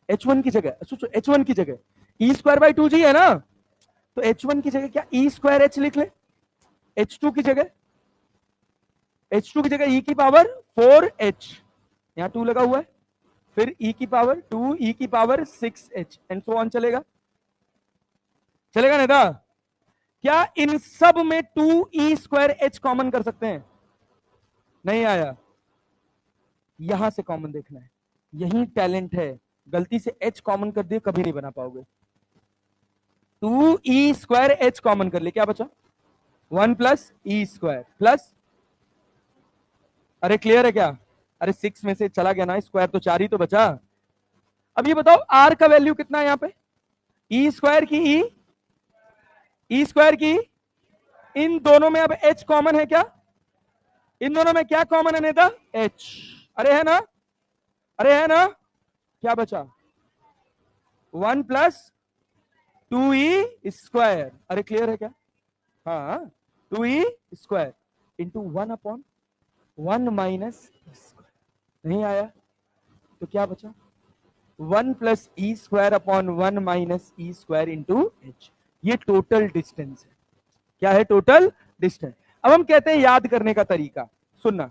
h1 की जगह सोचो, h1 की जगह e²/2g है ना, तो h1 की जगह क्या e²h लिख ले, h2 की जगह, h2 की जगह e की पावर 4h, यहां 2 लगा हुआ है, फिर e की पावर 2, e की power 6h and so on चलेगा, चलेगा नेता। क्या इन सब में 2e²h कॉमन कर सकते हैं, नहीं आया, यहां से कॉमन देखना है, यही टैलेंट है। गलती से h कॉमन कर दिए, कभी नहीं बना पाओगे। 2e²h कॉमन कर ले, क्या बचा, 1+e² प्लस, अरे क्लियर है क्या, अरे 6 में से चला गया ना स्क्वायर, तो 4 ही तो बचा। अब ये बताओ r का वैल्यू कितना है यहां पे, e² की e² की, इन दोनों में अब h कॉमन है क्या, इन दोनों में क्या कॉमन है नेता, h, अरे है ना, अरे है ना, क्या बचा, 1+2e², अरे क्लियर है क्या, हाँ 2e² इंटू 1/1 - नहीं आया, तो क्या बचा, 1+e²/1 - e² ये टोटल डिस्टेंस है। क्या है, टोटल डिस्टेंस। अब हम कहते हैं याद करने का तरीका, सुनना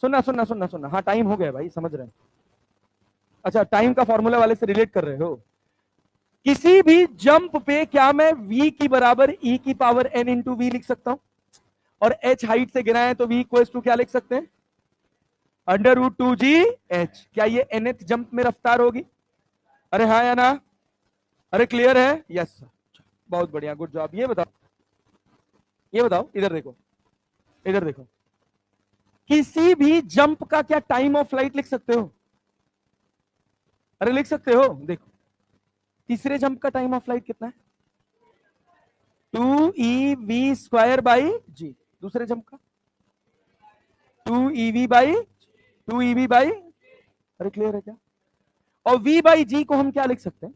सुनना सुनना सुनना सुनना, हाँ टाइम हो गया भाई, समझ रहे हैं। अच्छा, टाइम का फॉर्मूला वाले से रिलेट कर रहे हो। किसी भी जंप पे क्या मैं v की बराबर e की पावर n इंटू वी लिख सकता हूं, और h हाइट से गिरा है तो v इक्वल्स टू क्या लिख सकते हैं, √2gh। क्या ये nth जंप में रफ्तार होगी, अरे हाँ या ना, अरे क्लियर है, यस, बहुत बढ़िया, गुड जॉब। ये बताओ, ये बताओ, इधर देखो, इधर देखो, किसी भी जंप का क्या टाइम ऑफ फ्लाइट लिख सकते हो, अरे लिख सकते हो, देखो तीसरे जंप का टाइम ऑफ फ्लाइट कितना है, 2ev²/g, दूसरे जंप का 2ev/, अरे क्लियर है क्या, और v/g को हम क्या लिख सकते हैं,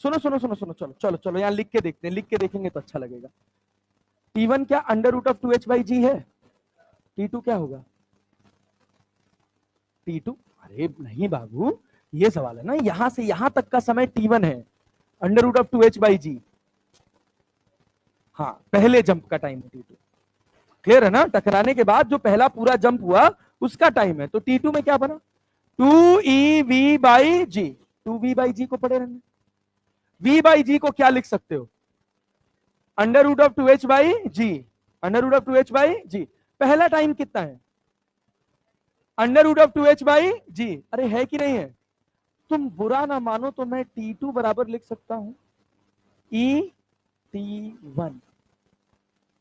सुनो सुनो सुनो सुनो, चलो चलो चलो यहां लिख के देखते हैं, लिख के देखेंगे तो अच्छा लगेगा। t1 क्या √2h/g है, t2 क्या होगा, t2, अरे नहीं बाबू, ये सवाल है ना, यहां से यहां तक का समय t1 है, √2h/g, हाँ पहले जंप का टाइम है t2, क्लियर है ना, टकराने के बाद जो पहला पूरा जंप हुआ उसका टाइम है, तो t2 में क्या बना, 2ev/g, 2v/g को पढ़े रहना, v बाई जी को क्या लिख सकते हो? Under root of 2h by g, under root of 2h by g. पहला टाइम कितना है? Under root of 2h by g. अरे है कि नहीं है? तुम बुरा ना मानो तो मैं t2 बराबर लिख सकता हूं et1।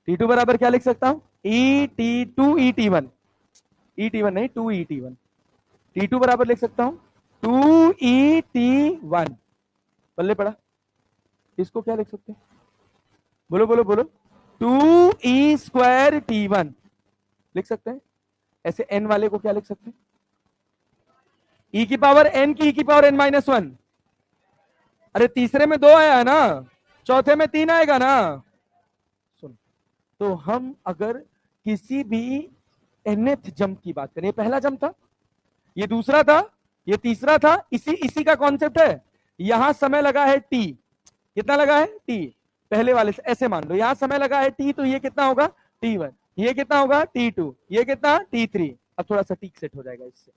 t2 बराबर क्या लिख सकता हूं? et2 et1, et1 नहीं 2 et1। t2 बराबर लिख सकता हूं 2 et1। पल्ले पड़ा। इसको क्या लिख सकते हैं? बोलो बोलो बोलो। 2e² t1 लिख सकते हैं। ऐसे n वाले को क्या लिख सकते हैं? e की पावर n की e की पावर n-1। अरे तीसरे में 2 आया है ना, चौथे में 3 आएगा ना। सुन, तो हम अगर किसी भी nth जंप की बात करें, ये पहला जंप था, ये दूसरा था, ये तीसरा था, इसी का कॉन्सेप्ट है। यहां समय लगा है t, कितना लगा है? t। पहले वाले से ऐसे मान लो, यहां समय लगा है t, तो ये कितना होगा? t1। ये कितना होगा? t2। ये कितना? t3। अब थोड़ा सा ठीक सेट हो जाएगा इससे,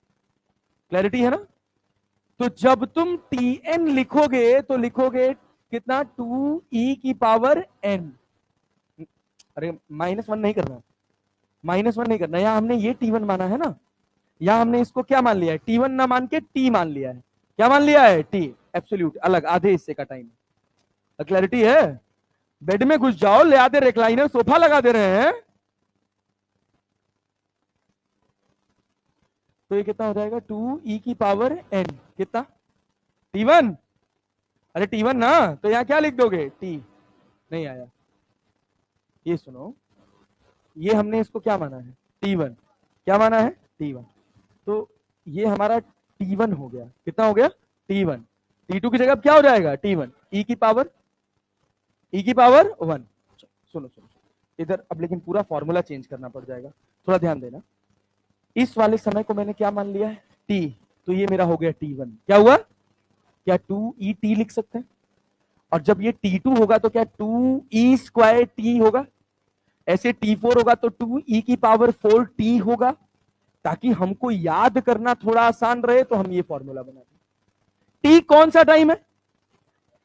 क्लैरिटी है ना? तो जब तुम tn लिखोगे तो लिखोगे कितना? 2e की पावर n। अरे -1 नहीं करना, -1 नहीं करना। यहां हमने ये t1 माना है ना, यहां हमने इसको क्या मान लिया है? t1 ना मान के t मान लिया है। क्या मान लिया है? t एब्सोल्यूट, अलग आधे हिस्से का टाइम। क्लैरिटी है? बेड में घुस जाओ, ले आधे रिक्लाइनर सोफा लगा दे रहे हैं। तो ये कितना हो जाएगा? 2e की पावर n। कितना? t1। अरे t1 ना, तो यहां क्या लिख दोगे? t। नहीं आया। ये सुनो, ये हमने इसको क्या माना है? t1। क्या माना है? t1। तो ये हमारा t1 हो गया। कितना हो गया? t1। t2 की जगह क्या हो जाएगा? t1 e की पावर 1। सुनो सुनो इधर अब, लेकिन पूरा फॉर्मूला चेंज करना पड़ जाएगा, थोड़ा ध्यान देना। इस वाले समय को मैंने क्या मान लिया है? t। तो ये मेरा हो गया t1। क्या हुआ? क्या 2et लिख सकते हैं? और जब ये t2 होगा तो क्या 2e² t होगा? ऐसे t4 होगा तो 2e की पावर 4t होगा। ताकि हमको याद करना थोड़ा आसान रहे तो हम ये फॉर्मूला बना दें। t कौन सा टाइम है?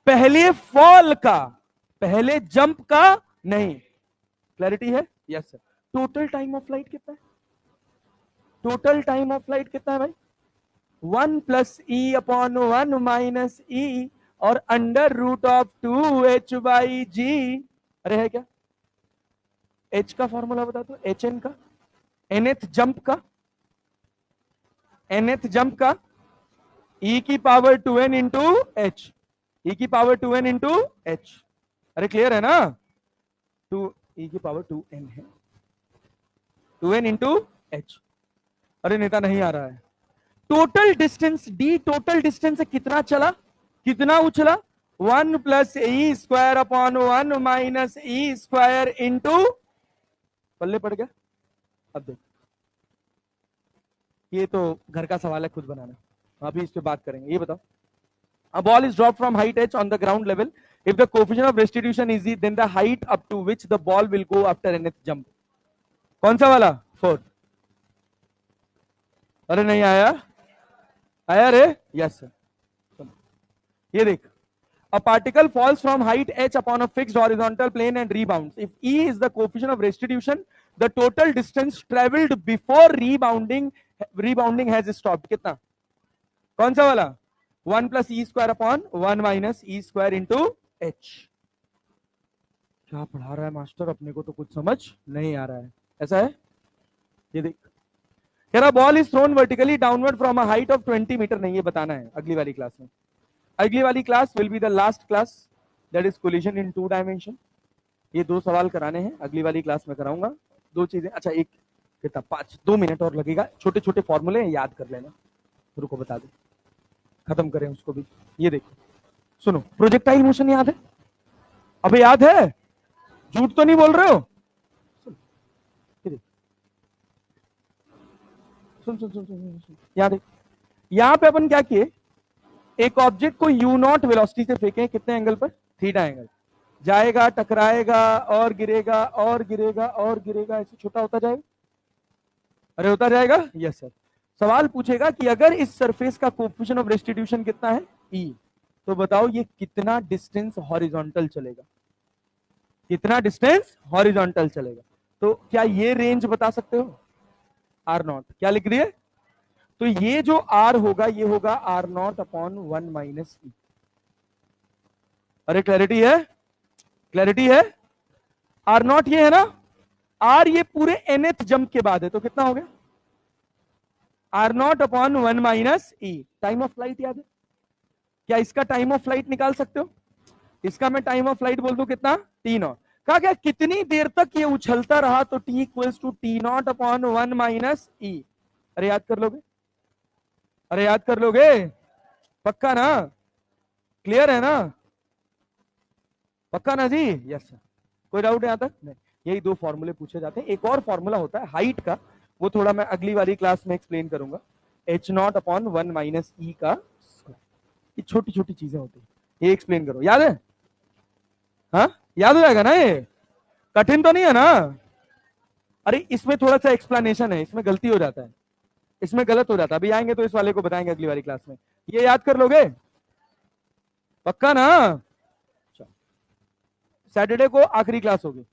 पहले फॉल का, पहले जंप का नहीं। क्लैरिटी है? Yes sir. Total time of flight कितना है? टोटल टाइम ऑफ फ्लाइट कितना है भाई? 1+e/1 - e और अंडर रूट ऑफ 2h/g। अरे है क्या? h का फॉर्मूला बता दो, hn का, nth जंप का, nth जंप का e की power 2n into h, e की पावर 2n इंटू h। अरे क्लियर है ना? 2e की पावर 2n है, 2n इंटू h। अरे नेता नहीं आ रहा है। Total distance d, total distance कितना चला, कितना उछला? 1+e² - e² इंटू, पल्ले पड़ गया। अब देख, ये तो घर का सवाल है, खुद बनाना, अभी इस पे बात करेंगे। ये बताओ, a ball is dropped from height h on the ground level. If the coefficient of restitution is e, then the height up to which the ball will go after nth jump. कौन सा वाला? 4। अरे नहीं आया? आया रे? Yes sir. ये देख, a particle falls from height h upon a fixed horizontal plane and rebounds. If e is the coefficient of restitution, the total distance traveled before rebounding has stopped. कितना? कौन सा वाला? 1+e² - e² into h। क्या पढ़ा रहा है master? अपने को तो कुछ समझ नहीं आ रहा है। ऐसा है? ये देख, कह रहा ball is thrown vertically downward from a height of 20 metre. नहीं, ये बताना है अगली वाली क्लास में। अगली वाली class will be the last class, that is collision in 2 dimension. ये 2 सवाल कराने हैं, अगली वाली क्लास में कराऊंगा। 2 चीजें, अच्छा एक कितना 2 मिनट और लगेगा, छोटे छोटे फॉर्मूले याद कर लेना, रुको बता दो, खत्म करें उसको भी। ये देखो, सुनो, प्रोजेक्टाइल मोशन याद है? अबे याद है? झूठ तो नहीं बोल रहे हो? सुन सुन सुन सुन सुन, याद है? यहां पे अपन क्या किए, एक ऑब्जेक्ट को u0 वेलोसिटी से फेंके, कितने एंगल पर? Theta angle. जाएगा, टकराएगा और गिरेगा और गिरेगा और गिरेगा, ऐसे छोटा होता जाएगा। अरे होता जाएगा? Yes sir. सवाल पूछेगा कि अगर इस सरफेस का कोएफिशिएंट ऑफ रेस्टिट्यूशन कितना है? e, तो बताओ ये कितना डिस्टेंस हॉरिजॉन्टल चलेगा, कितना डिस्टेंस हॉरिजॉन्टल चलेगा। तो क्या ये रेंज बता सकते हो, आर नॉट क्या लिख रही है, तो ये जो आर होगा ये होगा आर नॉट अपॉन 1 - ई। अरे क्लैरिटी है, क्लैरिटी है। आर नॉट ये है ना, आर ये पूरे nth जंप के बाद है, तो कितना हो गया r naught upon 1 - e. Time of flight याद है, क्या इसका टाइम ऑफ फ्लाइट निकाल सकते हो, इसका मैं टाइम ऑफ फ्लाइट बोल दूं कितना, T0। कहा क्या कितनी देर तक ये उछलता रहा, तो T equals to T0 upon 1 - e. अरे याद कर लोगे, अरे याद कर लोगे, पक्का ना, क्लियर है ना, पक्का ना जी, यस सर। कोई डाउट है यहां तक, नहीं। यही दो फॉर्मूले पूछे जाते हैं, एक और फॉर्मूला होता है हाइट का, वो थोड़ा मैं अगली वाली क्लास में एक्सप्लेन करूंगा, H0 अपॉन 1 - ई का स्क्वायर। ये छोटी छोटी चीजें होती है, ये एक्सप्लेन करो, याद है, हाँ याद हो जाएगा ना, ये कठिन तो नहीं है ना। अरे इसमें थोड़ा सा एक्सप्लेनेशन है, इसमें गलती हो जाता है, इसमें गलत हो जाता है, अभी आएंगे तो इस वाले को बताएंगे अगली वाली क्लास में। ये याद कर लोगे, पक्का ना। सैटरडे को आखिरी क्लास होगी।